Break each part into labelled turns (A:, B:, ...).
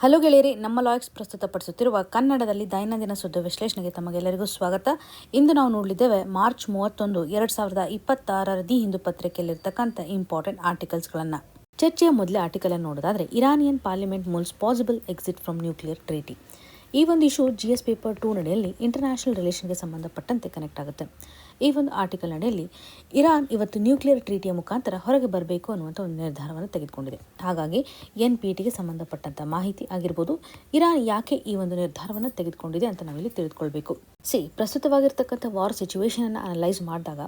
A: Hello ಗೆಳೆಯರಿ, ನಮ್ಮ ಲಾಯಕ್ಸ್ ಪ್ರಸ್ತುತಪಡಿಸುತ್ತಿರುವ ಕನ್ನಡದಲ್ಲಿ ದೈನಂದಿನ ಸುದ್ದಿ ವಿಶ್ಲೇಷಣೆಗೆ ತಮಗೆಲ್ಲರಿಗೂ ಸ್ವಾಗತ. ಇಂದು ನಾವು ನೋಡಲಿದ್ದೇವೆ ಮಾರ್ಚ್ 31, 2026 ದಿ ಹಿಂದೂ ಪತ್ರಿಕೆಯಲ್ಲಿರ್ತಕ್ಕಂಥ ಇಂಪಾರ್ಟೆಂಟ್ ಆರ್ಟಿಕಲ್ಸ್ಗಳನ್ನು. ಚರ್ಚೆಯ ಮೊದಲೇ ಆರ್ಟಿಕಲ್ ಅನ್ನು ನೋಡೋದಾದ್ರೆ, Iranian parliament mulls possible exit from nuclear treaty. ಈ ಒಂದು ಇಶ್ಯೂ GS ಪೇಪರ್ 2 ನಡೆಯಲ್ಲಿ ಇಂಟರ್ನ್ಯಾಷನಲ್ ರಿಲೇಷನ್ಗೆ ಸಂಬಂಧಪಟ್ಟಂತೆ ಕನೆಕ್ಟ್ ಆಗುತ್ತೆ. ಈ ಒಂದು ಆರ್ಟಿಕಲ್ ನಡೆಯಲ್ಲಿ ಇರಾನ್ ಇವತ್ತು ನ್ಯೂಕ್ಲಿಯರ್ ಟ್ರೀಟಿಯ ಮುಖಾಂತರ ಹೊರಗೆ ಬರಬೇಕು ಅನ್ನುವಂಥ ಒಂದು ನಿರ್ಧಾರವನ್ನು ತೆಗೆದುಕೊಂಡಿದೆ. ಹಾಗಾಗಿ NPTಗೆ ಸಂಬಂಧಪಟ್ಟಂಥ ಮಾಹಿತಿ ಆಗಿರ್ಬೋದು, ಇರಾನ್ ಯಾಕೆ ಈ ಒಂದು ನಿರ್ಧಾರವನ್ನು ತೆಗೆದುಕೊಂಡಿದೆ ಅಂತ ನಾವಿಲ್ಲಿ ತಿಳಿದುಕೊಳ್ಬೇಕು. ಪ್ರಸ್ತುತವಾಗಿರ್ತಕ್ಕಂಥ ವಾರ್ ಸಿಚುವೇಶನ್ ಅನ್ನು ಅನಲೈಸ್ ಮಾಡಿದಾಗ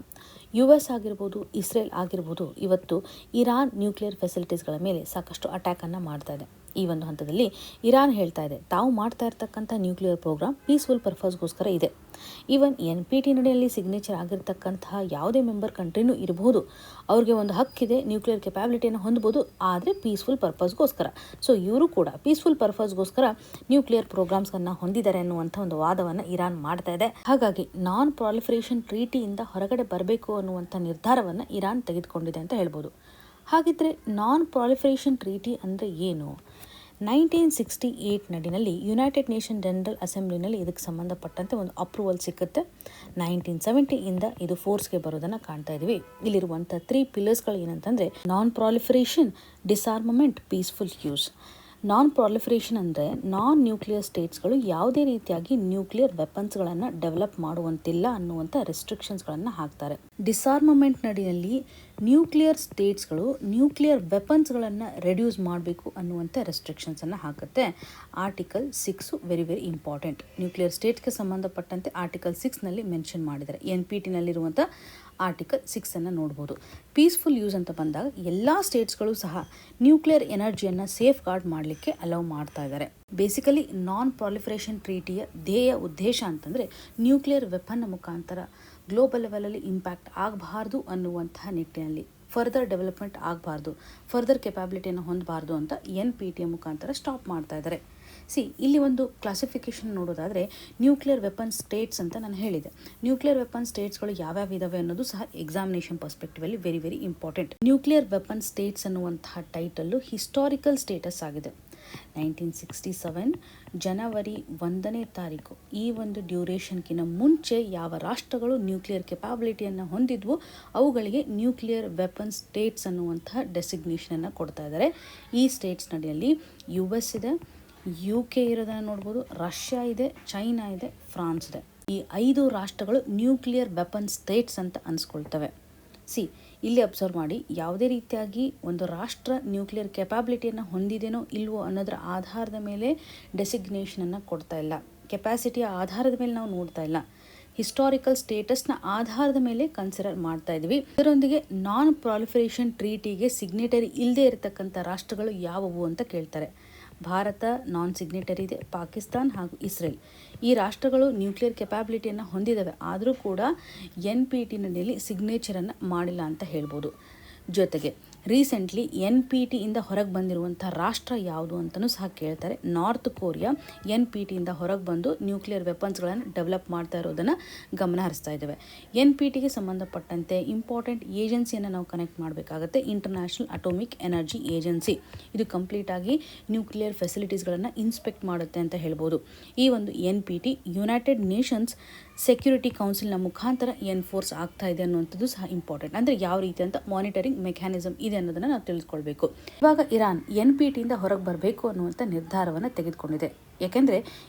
A: US ಆಗಿರ್ಬೋದು, ಇಸ್ರೇಲ್ ಆಗಿರ್ಬೋದು, ಇವತ್ತು ಇರಾನ್ ನ್ಯೂಕ್ಲಿಯರ್ ಫೆಸಿಲಿಟೀಸ್ಗಳ ಮೇಲೆ ಸಾಕಷ್ಟು ಅಟ್ಯಾಕ್ ಅನ್ನು ಮಾಡ್ತಾ ಇದೆ. ಈ ಒಂದು ಹಂತದಲ್ಲಿ ಇರಾನ್ ಹೇಳ್ತಾ ಇದೆ, ತಾವು ಮಾಡ್ತಾ ಇರ್ತಕ್ಕಂಥ ನ್ಯೂಕ್ಲಿಯರ್ ಪ್ರೋಗ್ರಾಮ್ ಪೀಸ್ಫುಲ್ ಪರ್ಪಸ್ಗೋಸ್ಕರ ಇದೆ. ಈವನ್ NPT ನಡೆಯಲ್ಲಿ ಸಿಗ್ನೇಚರ್ ಆಗಿರ್ತಕ್ಕಂತಹ ಯಾವುದೇ ಮೆಂಬರ್ ಕಂಟ್ರಿನೂ ಇರಬಹುದು, ಅವ್ರಿಗೆ ಒಂದು ಹಕ್ಕಿದೆ, ನ್ಯೂಕ್ಲಿಯರ್ ಕೆಪಾಬಿಲಿಟಿಯನ್ನು ಹೊಂದಬಹುದು, ಆದರೆ ಪೀಸ್ಫುಲ್ ಪರ್ಪಸ್ಗೋಸ್ಕರ. ಸೊ ಇವರು ಕೂಡ ಪೀಸ್ಫುಲ್ ಪರ್ಪಸ್ಗೋಸ್ಕರ ನ್ಯೂಕ್ಲಿಯರ್ ಪ್ರೋಗ್ರಾಮ್ಸ್ಗಳನ್ನು ಹೊಂದಿದ್ದಾರೆ ಅನ್ನುವಂಥ ಒಂದು ವಾದವನ್ನು ಇರಾನ್ ಮಾಡ್ತಾ ಇದೆ. ಹಾಗಾಗಿ ನಾನ್ ಪ್ರಾಲಿಫರೇಷನ್ ಟ್ರೀಟಿಯಿಂದ ಹೊರಗಡೆ ಬರಬೇಕು ಅನ್ನುವಂಥ ನಿರ್ಧಾರವನ್ನು ಇರಾನ್ ತೆಗೆದುಕೊಂಡಿದೆ ಅಂತ ಹೇಳ್ಬೋದು. ಹಾಗಿದ್ರೆ ನಾನ್ ಪ್ರಾಲಿಫರೇಷನ್ ಟ್ರೀಟಿ ಅಂದರೆ ಏನು? 1968 ನಡಿನಲ್ಲಿ ಯುನೈಟೆಡ್ ನೇಷನ್ ಜನರಲ್ ಅಸೆಂಬ್ಲಿನಲ್ಲಿ ಇದಕ್ಕೆ ಸಂಬಂಧಪಟ್ಟಂತೆ ಒಂದು ಅಪ್ರೂವಲ್ ಸಿಕ್ಕುತ್ತೆ. 1970 ಇಂದ ಇದು ಫೋರ್ಸ್ಗೆ ಬರೋದನ್ನು ಕಾಣ್ತಾ ಇದ್ದೀವಿ. ಇಲ್ಲಿರುವಂಥ 3 ಪಿಲ್ಲರ್ಸ್ಗಳು ಏನಂತಂದರೆ ನಾನ್ ಪ್ರಾಲಿಫರೇಷನ್, ಡಿಸಾರ್ಮಮೆಂಟ್, ಪೀಸ್ಫುಲ್ ಯೂಸ್. ನಾನ್ ಪ್ರಾಲಿಫರೇಷನ್ ಅಂದರೆ ನಾನ್ ನ್ಯೂಕ್ಲಿಯರ್ ಸ್ಟೇಟ್ಸ್ಗಳು ಯಾವುದೇ ರೀತಿಯಾಗಿ ನ್ಯೂಕ್ಲಿಯರ್ ವೆಪನ್ಸ್ಗಳನ್ನು ಡೆವಲಪ್ ಮಾಡುವಂತಿಲ್ಲ ಅನ್ನುವಂಥ ರೆಸ್ಟ್ರಿಕ್ಷನ್ಸ್ಗಳನ್ನು ಹಾಕ್ತಾರೆ. ಡಿಸಾರ್ಮಮೆಂಟ್ ನಡಿಯಲ್ಲಿ ನ್ಯೂಕ್ಲಿಯರ್ ಸ್ಟೇಟ್ಸ್ಗಳು ನ್ಯೂಕ್ಲಿಯರ್ ವೆಪನ್ಸ್ಗಳನ್ನು ರೆಡ್ಯೂಸ್ ಮಾಡಬೇಕು ಅನ್ನುವಂಥ ರೆಸ್ಟ್ರಿಕ್ಷನ್ಸನ್ನು ಹಾಕುತ್ತೆ. Article 6 very important. ನ್ಯೂಕ್ಲಿಯರ್ ಸ್ಟೇಟ್ಸ್ಗೆ ಸಂಬಂಧಪಟ್ಟಂತೆ ಆರ್ಟಿಕಲ್ 6ನಲ್ಲಿ ಮೆನ್ಷನ್ ಮಾಡಿದ್ದಾರೆ. NPTನಲ್ಲಿರುವಂಥ ಆರ್ಟಿಕಲ್ 6 ನೋಡ್ಬೋದು. ಪೀಸ್ಫುಲ್ ಯೂಸ್ ಅಂತ ಬಂದಾಗ ಎಲ್ಲ ಸ್ಟೇಟ್ಸ್ಗಳು ಸಹ ನ್ಯೂಕ್ಲಿಯರ್ ಎನರ್ಜಿಯನ್ನು ಸೇಫ್ ಗಾರ್ಡ್ ಮಾಡಲಿಕ್ಕೆ ಅಲೌ ಮಾಡ್ತಾ ಇದ್ದಾರೆ. ಬೇಸಿಕಲಿ ನಾನ್ ಪ್ರಾಲಿಫರೇಷನ್ ಟ್ರೀಟಿಯ ಧ್ಯೇಯ ಉದ್ದೇಶ ಅಂತಂದರೆ ನ್ಯೂಕ್ಲಿಯರ್ ವೆಪನ್ನ ಮುಖಾಂತರ ಗ್ಲೋಬಲ್ ಲೆವೆಲಲ್ಲಿ ಇಂಪ್ಯಾಕ್ಟ್ ಆಗಬಾರ್ದು ಅನ್ನುವಂತಹ ನಿಟ್ಟಿನಲ್ಲಿ, ಫರ್ದರ್ ಡೆವಲಪ್ಮೆಂಟ್ ಆಗಬಾರ್ದು, ಫರ್ದರ್ ಕೆಪಾಬಿಲಿಟಿಯನ್ನು ಹೊಂದಬಾರ್ದು ಅಂತ NPTಯ ಮುಖಾಂತರ ಸ್ಟಾಪ್ ಮಾಡ್ತಾ ಇದ್ದಾರೆ. ಇಲ್ಲಿ ಒಂದು ಕ್ಲಾಸಿಫಿಕೇಶನ್ ನೋಡೋದಾದರೆ ನ್ಯೂಕ್ಲಿಯರ್ ವೆಪನ್ ಸ್ಟೇಟ್ಸ್ ಅಂತ ನಾನು ಹೇಳಿದೆ. ನ್ಯೂಕ್ಲಿಯರ್ ವೆಪನ್ ಸ್ಟೇಟ್ಸ್ಗಳು ಯಾವ್ಯಾವ ಇದಾವೆ ಅನ್ನೋದು ಸಹ examination perspectively very important. Nuclear weapon States ಅನ್ನುವಂತಹ ಟೈಟಲ್ಲು ಹಿಸ್ಟಾರಿಕಲ್ ಸ್ಟೇಟಸ್ ಆಗಿದೆ. 1967 ಜನವರಿ 1ನೇ ತಾರೀಕು ಈ ಒಂದು ಡ್ಯೂರೇಷನ್ಗಿನ ಮುಂಚೆ ಯಾವ ರಾಷ್ಟ್ರಗಳು ನ್ಯೂಕ್ಲಿಯರ್ ಕೆಪಾಬಿಲಿಟಿಯನ್ನು ಹೊಂದಿದ್ವು ಅವುಗಳಿಗೆ ನ್ಯೂಕ್ಲಿಯರ್ ವೆಪನ್ ಸ್ಟೇಟ್ಸ್ ಅನ್ನುವಂತಹ ಡೆಸಿಗ್ನೇಷನನ್ನು ಕೊಡ್ತಾ ಇದ್ದಾರೆ. ಈ ಸ್ಟೇಟ್ಸ್ ನಡಿಯಲ್ಲಿ US ಇದೆ, UK ಇರೋದನ್ನು ನೋಡ್ಬೋದು, ರಷ್ಯಾ ಇದೆ, ಚೈನಾ ಇದೆ, ಫ್ರಾನ್ಸ್ ಇದೆ. ಈ 5 ರಾಷ್ಟ್ರಗಳು ನ್ಯೂಕ್ಲಿಯರ್ ವೆಪನ್ ಸ್ಟೇಟ್ಸ್ ಅಂತ ಅನ್ಸ್ಕೊಳ್ತವೆ. ಇಲ್ಲಿ ಅಬ್ಸರ್ವ್ ಮಾಡಿ, ಯಾವುದೇ ರೀತಿಯಾಗಿ ಒಂದು ರಾಷ್ಟ್ರ ನ್ಯೂಕ್ಲಿಯರ್ ಕೆಪಾಬಿಲಿಟಿಯನ್ನು ಹೊಂದಿದೆನೋ ಇಲ್ವೋ ಅನ್ನೋದರ ಆಧಾರದ ಮೇಲೆ ಡೆಸಿಗ್ನೇಷನನ್ನು ಕೊಡ್ತಾ ಇಲ್ಲ. ಕೆಪಾಸಿಟಿಯ ಆಧಾರದ ಮೇಲೆ ನಾವು ನೋಡ್ತಾ ಇಲ್ಲ. ಹಿಸ್ಟಾರಿಕಲ್ ಸ್ಟೇಟಸ್ನ ಆಧಾರದ ಮೇಲೆ ಕನ್ಸಿಡರ್ ಮಾಡ್ತಾ ಇದ್ವಿ. ಇದರೊಂದಿಗೆ ನಾನ್ ಪ್ರಾಲಿಫರೇಷನ್ ಟ್ರೀಟಿಗೆ ಸಿಗ್ನೇಟರಿ ಇಲ್ಲದೆ ಇರತಕ್ಕಂಥ ರಾಷ್ಟ್ರಗಳು ಯಾವುವು ಅಂತ ಕೇಳ್ತಾರೆ. ಭಾರತ ನಾನ್ ಸಿಗ್ನೇಟರಿ ಇದೆ, ಪಾಕಿಸ್ತಾನ್ ಹಾಗೂ ಇಸ್ರೇಲ್. ಈ ರಾಷ್ಟ್ರಗಳು ನ್ಯೂಕ್ಲಿಯರ್ ಕೆಪಾಬಿಲಿಟಿಯನ್ನು ಹೊಂದಿದ್ದಾವೆ, ಆದರೂ ಕೂಡ NPTನಲ್ಲಿ ಸಿಗ್ನೇಚರನ್ನು ಮಾಡಿಲ್ಲ ಅಂತ ಹೇಳ್ಬೋದು. ಜೊತೆಗೆ ರೀಸೆಂಟ್ಲಿ NPTಯಿಂದ ಹೊರಗೆ ಬಂದಿರುವಂಥ ರಾಷ್ಟ್ರ ಯಾವುದು ಅಂತಲೂ ಸಹ ಕೇಳ್ತಾರೆ. ನಾರ್ತ್ ಕೊರಿಯಾ NPTಯಿಂದ ಹೊರಗೆ ಬಂದು ನ್ಯೂಕ್ಲಿಯರ್ ವೆಪನ್ಸ್ಗಳನ್ನು ಡೆವಲಪ್ ಮಾಡ್ತಾ ಇರೋದನ್ನು ಗಮನ ಹರಿಸ್ತಾ ಇದ್ದೇವೆ. NPTಗೆ ಸಂಬಂಧಪಟ್ಟಂತೆ ಇಂಪಾರ್ಟೆಂಟ್ ಏಜೆನ್ಸಿಯನ್ನು ನಾವು ಕನೆಕ್ಟ್ ಮಾಡಬೇಕಾಗುತ್ತೆ. International atomic energy agency. ಇದು ಕಂಪ್ಲೀಟಾಗಿ ನ್ಯೂಕ್ಲಿಯರ್ ಫೆಸಿಲಿಟೀಸ್ಗಳನ್ನು ಇನ್ಸ್ಪೆಕ್ಟ್ ಮಾಡುತ್ತೆ ಅಂತ ಹೇಳ್ಬೋದು. ಈ ಒಂದು NPT ಯುನೈಟೆಡ್ ನೇಷನ್ಸ್ ಸೆಕ್ಯೂರಿಟಿ ಕೌನ್ಸಿಲ್ನ ಮುಖಾಂತರ ಎನ್ಫೋರ್ಸ್ ಆಗ್ತಾ ಇದೆ ಅನ್ನುವಂಥದ್ದು ಸಹ ಇಂಪಾರ್ಟೆಂಟ್. ಅಂದರೆ ಯಾವ ರೀತಿ ಅಂತ ಮಾನಿಟರಿಂಗ್ ಮೆಕ್ಯಾನಿಸಮ್ ಇದೆ ಅನ್ನೋದನ್ನು ನಾವು ತಿಳಿದುಕೊಳ್ಬೇಕು. ಇವಾಗ ಇರಾನ್ NPTಯಿಂದ ಹೊರಗೆ ಬರಬೇಕು ಅನ್ನುವಂಥ ನಿರ್ಧಾರವನ್ನು ತೆಗೆದುಕೊಂಡಿದೆ. ಯಾಕೆಂದರೆ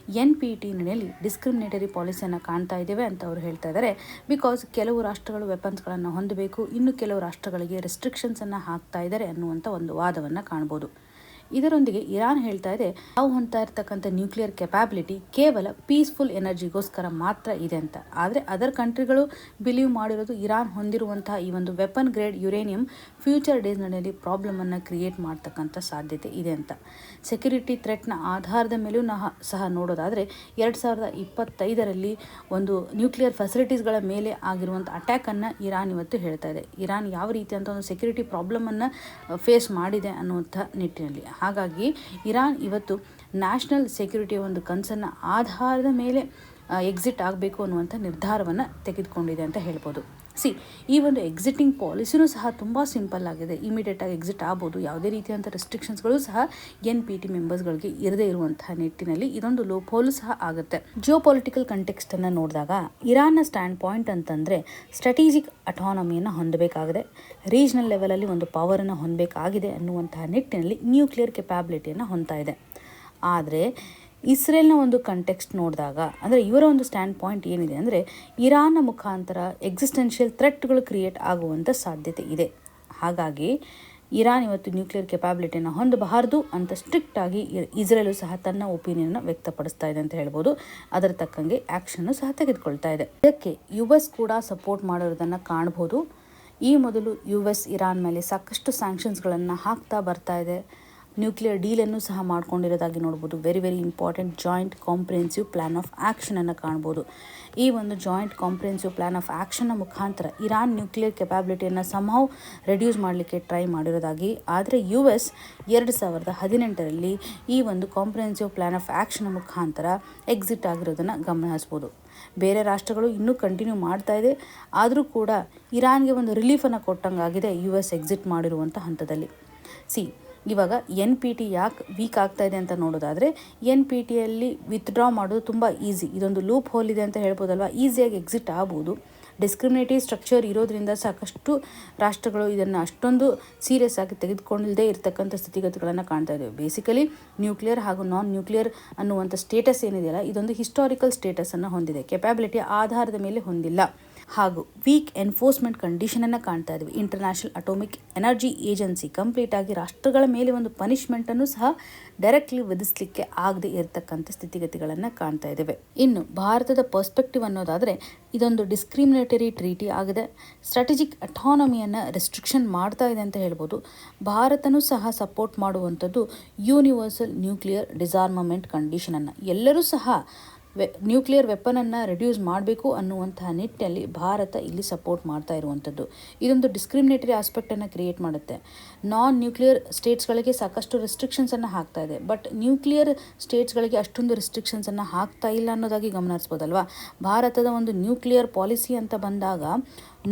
A: NPT ನಡೆಯಲ್ಲಿ ಡಿಸ್ಕ್ರಿಮಿನೇಟರಿ ಪಾಲಿಸಿಯನ್ನು ಕಾಣ್ತಾ ಇದ್ದೇವೆ ಅಂತ ಅವರು ಹೇಳ್ತಾ ಇದ್ದಾರೆ. ಬಿಕಾಸ್ ಕೆಲವು ರಾಷ್ಟ್ರಗಳು ವೆಪನ್ಸ್ಗಳನ್ನು ಹೊಂದಬೇಕು, ಇನ್ನು ಕೆಲವು ರಾಷ್ಟ್ರಗಳಿಗೆ ರೆಸ್ಟ್ರಿಕ್ಷನ್ಸನ್ನು ಹಾಕ್ತಾ ಇದ್ದಾರೆ ಅನ್ನುವಂಥ ಒಂದು ವಾದವನ್ನು ಕಾಣ್ಬೋದು. ಇದರೊಂದಿಗೆ ಇರಾನ್ ಹೇಳ್ತಾ ಇದೆ, ನಾವು ಹೊಂದ್ತಾ ಇರ್ತಕ್ಕಂಥ ನ್ಯೂಕ್ಲಿಯರ್ ಕೆಪಾಬಿಲಿಟಿ ಕೇವಲ ಪೀಸ್ಫುಲ್ ಎನರ್ಜಿಗೋಸ್ಕರ ಮಾತ್ರ ಇದೆ ಅಂತ. ಆದರೆ ಅದರ್ ಕಂಟ್ರಿಗಳು ಬಿಲೀವ್ ಮಾಡಿರೋದು ಇರಾನ್ ಹೊಂದಿರುವಂತಹ ಈ ಒಂದು ವೆಪನ್ ಗ್ರೇಡ್ ಯುರೇನಿಯಂ ಫ್ಯೂಚರ್ ಡೇಸ್ನಲ್ಲಿ ಪ್ರಾಬ್ಲಮನ್ನು ಕ್ರಿಯೇಟ್ ಮಾಡ್ತಕ್ಕಂಥ ಸಾಧ್ಯತೆ ಇದೆ ಅಂತ. ಸೆಕ್ಯೂರಿಟಿ ಥ್ರೆಟ್ನ ಆಧಾರದ ಮೇಲೂ ಸಹ ನೋಡೋದಾದರೆ 2025ರಲ್ಲಿ ಒಂದು ನ್ಯೂಕ್ಲಿಯರ್ ಫೆಸಿಲಿಟೀಸ್ಗಳ ಮೇಲೆ ಆಗಿರುವಂಥ ಅಟ್ಯಾಕನ್ನು ಇರಾನ್ ಇವತ್ತು ಹೇಳ್ತಾ ಇದೆ. ಇರಾನ್ ಯಾವ ರೀತಿ ಅಂತ ಒಂದು ಸೆಕ್ಯೂರಿಟಿ ಪ್ರಾಬ್ಲಮನ್ನು ಫೇಸ್ ಮಾಡಿದೆ ಅನ್ನುವಂಥ ನಿಟ್ಟಿನಲ್ಲಿ. ಹಾಗಾಗಿ ಇರಾನ್ ಇವತ್ತು ನ್ಯಾಷನಲ್ ಸೆಕ್ಯೂರಿಟಿಯ ಒಂದು ಕನ್ಸರ್ನ್ನ ಆಧಾರದ ಮೇಲೆ ಎಕ್ಸಿಟ್ ಆಗಬೇಕು ಅನ್ನುವಂಥ ನಿರ್ಧಾರವನ್ನು ತೆಗೆದುಕೊಂಡಿದೆ ಅಂತ ಹೇಳ್ಬೋದು. ಈ ಒಂದು ಎಕ್ಸಿಟಿಂಗ್ ಪಾಲಿಸಿನೂ ಸಹ ತುಂಬ ಸಿಂಪಲ್ ಆಗಿದೆ. ಇಮಿಡಿಯೇಟಾಗಿ ಎಕ್ಸಿಟ್ ಆಗ್ಬೋದು. ಯಾವುದೇ ರೀತಿಯಂಥ ರೆಸ್ಟ್ರಿಕ್ಷನ್ಸ್ಗಳು ಸಹ NPT ಮೆಂಬರ್ಸ್ಗಳಿಗೆ ಇರದೇ ಇರುವಂತಹ ನಿಟ್ಟಿನಲ್ಲಿ ಇದೊಂದು ಲೂಪ್ ಹೋಲ್ ಸಹ ಆಗುತ್ತೆ. ಜಿಯೋಪೊಲಿಟಿಕಲ್ ಕಂಟೆಕ್ಸ್ಟನ್ನು ನೋಡಿದಾಗ ಇರಾನ್ನ ಸ್ಟ್ಯಾಂಡ್ ಪಾಯಿಂಟ್ ಅಂತಂದರೆ ಸ್ಟ್ರಾಟಜಿಕ್ ಅಟಾನಮಿಯನ್ನು ಹೊಂದಬೇಕಾಗಿದೆ, ರೀಜನಲ್ ಲೆವೆಲಲ್ಲಿ ಒಂದು ಪವರನ್ನು ಹೊಂದಬೇಕಾಗಿದೆ ಅನ್ನುವಂತಹ ನಿಟ್ಟಿನಲ್ಲಿ ನ್ಯೂಕ್ಲಿಯರ್ ಕೆಪಾಬಿಲಿಟಿಯನ್ನು ಹೊಂದ್ತಾ ಇದೆ. ಆದರೆ ಇಸ್ರೇಲ್ನ ಒಂದು ಕಂಟೆಕ್ಸ್ಟ್ ನೋಡಿದಾಗ ಅಂದರೆ ಇವರ ಒಂದು ಸ್ಟ್ಯಾಂಡ್ ಪಾಯಿಂಟ್ ಏನಿದೆ ಅಂದರೆ ಇರಾನ್ನ ಮುಖಾಂತರ ಎಕ್ಸಿಸ್ಟೆನ್ಷಿಯಲ್ ಥ್ರೆಟ್ಗಳು ಕ್ರಿಯೇಟ್ ಆಗುವಂಥ ಸಾಧ್ಯತೆ ಇದೆ. ಹಾಗಾಗಿ ಇರಾನ್ ಇವತ್ತು ನ್ಯೂಕ್ಲಿಯರ್ ಕೆಪಾಬಿಲಿಟಿಯನ್ನು ಹೊಂದಬಾರದು ಅಂತ ಸ್ಟ್ರಿಕ್ಟಾಗಿ ಇಸ್ರೇಲು ಸಹ ತನ್ನ ಒಪಿನಿಯನ್ನ ವ್ಯಕ್ತಪಡಿಸ್ತಾ ಇದೆ ಅಂತ ಹೇಳ್ಬೋದು. ಅದರ ತಕ್ಕಂಗೆ ಆ್ಯಕ್ಷನ್ನು ಸಹ ತೆಗೆದುಕೊಳ್ತಾ ಇದೆ. ಇದಕ್ಕೆ US ಕೂಡ ಸಪೋರ್ಟ್ ಮಾಡಿರೋದನ್ನು ಕಾಣ್ಬೋದು. ಈ ಮೊದಲು US ಇರಾನ್ ಮೇಲೆ ಸಾಕಷ್ಟು ಸ್ಯಾಂಕ್ಷನ್ಸ್ಗಳನ್ನು ಹಾಕ್ತಾ ಬರ್ತಾ ಇದೆ. ನ್ಯೂಕ್ಲಿಯರ್ ಡೀಲನ್ನು ಸಹ ಮಾಡ್ಕೊಂಡಿರೋದಾಗಿ ನೋಡ್ಬೋದು. Very important joint comprehensive plan of ಆ್ಯಕ್ಷನನ್ನು ಕಾಣ್ಬೋದು. ಈ ಒಂದು ಜಾಯಿಂಟ್ ಕಾಂಪ್ರಿಹೆನ್ಸಿವ್ ಪ್ಲ್ಯಾನ್ ಆಫ್ ಆ್ಯಕ್ಷನ್ನ ಮುಖಾಂತರ ಇರಾನ್ ನ್ಯೂಕ್ಲಿಯರ್ ಕೆಪಾಬಿಲಿಟಿಯನ್ನು ಸಂಹೌ ರೆಡ್ಯೂಸ್ ಮಾಡಲಿಕ್ಕೆ ಟ್ರೈ ಮಾಡಿರೋದಾಗಿ, ಆದರೆ US 2018ರಲ್ಲಿ ಈ ಒಂದು ಕಾಂಪ್ರಿಹೆನ್ಸಿವ್ ಪ್ಲ್ಯಾನ್ ಆಫ್ ಆ್ಯಕ್ಷನ್ ಮುಖಾಂತರ ಎಕ್ಸಿಟ್ ಆಗಿರೋದನ್ನು ಗಮನಿಸ್ಬೋದು. ಬೇರೆ ರಾಷ್ಟ್ರಗಳು ಇನ್ನೂ ಕಂಟಿನ್ಯೂ ಮಾಡ್ತಾ ಇದೆ. ಆದರೂ ಕೂಡ ಇರಾನ್ಗೆ ಒಂದು ರಿಲೀಫನ್ನು ಕೊಟ್ಟಂಗಾಗಿದೆ US ಎಕ್ಸಿಟ್ ಮಾಡಿರುವಂಥ ಹಂತದಲ್ಲಿ. ಇವಾಗ NPT ಯಾಕೆ ವೀಕ್ ಆಗ್ತಾ ಇದೆ ಅಂತ ನೋಡೋದಾದರೆ NPTಯಲ್ಲಿ ವಿತ್ಡ್ರಾ ಮಾಡೋದು ತುಂಬ ಈಸಿ. ಇದೊಂದು ಲೂಪ್ ಹೋಲ್ ಇದೆ ಅಂತ ಹೇಳ್ಬೋದಲ್ವ. ಈಸಿಯಾಗಿ ಎಕ್ಸಿಟ್ ಆಗ್ಬೋದು. ಡಿಸ್ಕ್ರಿಮಿನೇಟಿವ್ ಸ್ಟ್ರಕ್ಚರ್ ಇರೋದ್ರಿಂದ ಸಾಕಷ್ಟು ರಾಷ್ಟ್ರಗಳು ಇದನ್ನು ಅಷ್ಟೊಂದು ಸೀರಿಯಸ್ ಆಗಿ ತೆಗೆದುಕೊಂಡಿಲ್ಲದೆ ಇರತಕ್ಕಂಥ ಸ್ಥಿತಿಗತಿಗಳನ್ನು ಕಾಣ್ತಾ ಇದ್ದೇವೆ. ಬೇಸಿಕಲಿ ನ್ಯೂಕ್ಲಿಯರ್ ಹಾಗೂ ನಾನ್ ನ್ಯೂಕ್ಲಿಯರ್ ಅನ್ನುವಂಥ ಸ್ಟೇಟಸ್ ಏನಿದೆಯಲ್ಲ, ಇದೊಂದು ಹಿಸ್ಟಾರಿಕಲ್ ಸ್ಟೇಟಸನ್ನು ಹೊಂದಿದೆ. ಕೆಪಾಬಿಲಿಟಿ ಆಧಾರದ ಮೇಲೆ ಹೊಂದಿಲ್ಲ. ಹಾಗೂ ವೀಕ್ ಎನ್ಫೋರ್ಸ್ಮೆಂಟ್ ಕಂಡೀಷನನ್ನು ಕಾಣ್ತಾ ಇದ್ವಿ. ಇಂಟರ್ನ್ಯಾಷನಲ್ ಅಟೋಮಿಕ್ ಎನರ್ಜಿ ಏಜೆನ್ಸಿ ಕಂಪ್ಲೀಟಾಗಿ ರಾಷ್ಟ್ರಗಳ ಮೇಲೆ ಒಂದು ಪನಿಷ್ಮೆಂಟನ್ನು ಸಹ ಡೈರೆಕ್ಟ್ಲಿ ವಿಧಿಸಲಿಕ್ಕೆ ಆಗದೆ ಇರತಕ್ಕಂಥ ಸ್ಥಿತಿಗತಿಗಳನ್ನು ಕಾಣ್ತಾ ಇದ್ದೇವೆ. ಇನ್ನು ಭಾರತದ ಪರ್ಸ್ಪೆಕ್ಟಿವ್ ಅನ್ನೋದಾದರೆ ಇದೊಂದು ಡಿಸ್ಕ್ರಿಮಿನೇಟರಿ ಟ್ರೀಟಿ ಆಗಿದೆ. ಸ್ಟ್ರಾಟಜಿಕ್ ಅಟಾನಮಿಯನ್ನು ರೆಸ್ಟ್ರಿಕ್ಷನ್ ಮಾಡ್ತಾ ಇದೆ ಅಂತ ಹೇಳ್ಬೋದು. ಭಾರತನೂ ಸಹ ಸಪೋರ್ಟ್ ಮಾಡುವಂಥದ್ದು ಯೂನಿವರ್ಸಲ್ ನ್ಯೂಕ್ಲಿಯರ್ ಡಿಸಾರ್ಮಮೆಂಟ್ ಕಂಡೀಷನನ್ನು. ಎಲ್ಲರೂ ಸಹ ನ್ಯೂಕ್ಲಿಯರ್ ವೆಪನನ್ನು ರೆಡ್ಯೂಸ್ ಮಾಡಬೇಕು ಅನ್ನುವಂತಹ ನಿಟ್ಟಿನಲ್ಲಿ ಭಾರತ ಇಲ್ಲಿ ಸಪೋರ್ಟ್ ಮಾಡ್ತಾ ಇರುವಂಥದ್ದು. ಇದೊಂದು ಡಿಸ್ಕ್ರಿಮಿನೇಟರಿ ಆಸ್ಪೆಕ್ಟನ್ನು ಕ್ರಿಯೇಟ್ ಮಾಡುತ್ತೆ. ನಾನ್ ನ್ಯೂಕ್ಲಿಯರ್ ಸ್ಟೇಟ್ಸ್ಗಳಿಗೆ ಸಾಕಷ್ಟು ರೆಸ್ಟ್ರಿಕ್ಷನ್ಸನ್ನು ಹಾಕ್ತಾ ಇದೆ. ಬಟ್ ನ್ಯೂಕ್ಲಿಯರ್ ಸ್ಟೇಟ್ಸ್ಗಳಿಗೆ ಅಷ್ಟೊಂದು ರೆಸ್ಟ್ರಿಕ್ಷನ್ಸನ್ನು ಹಾಕ್ತಾ ಇಲ್ಲ ಅನ್ನೋದಾಗಿ ಗಮನಿಸ್ಬೋದಲ್ವಾ. ಭಾರತದ ಒಂದು ನ್ಯೂಕ್ಲಿಯರ್ ಪಾಲಿಸಿ ಅಂತ ಬಂದಾಗ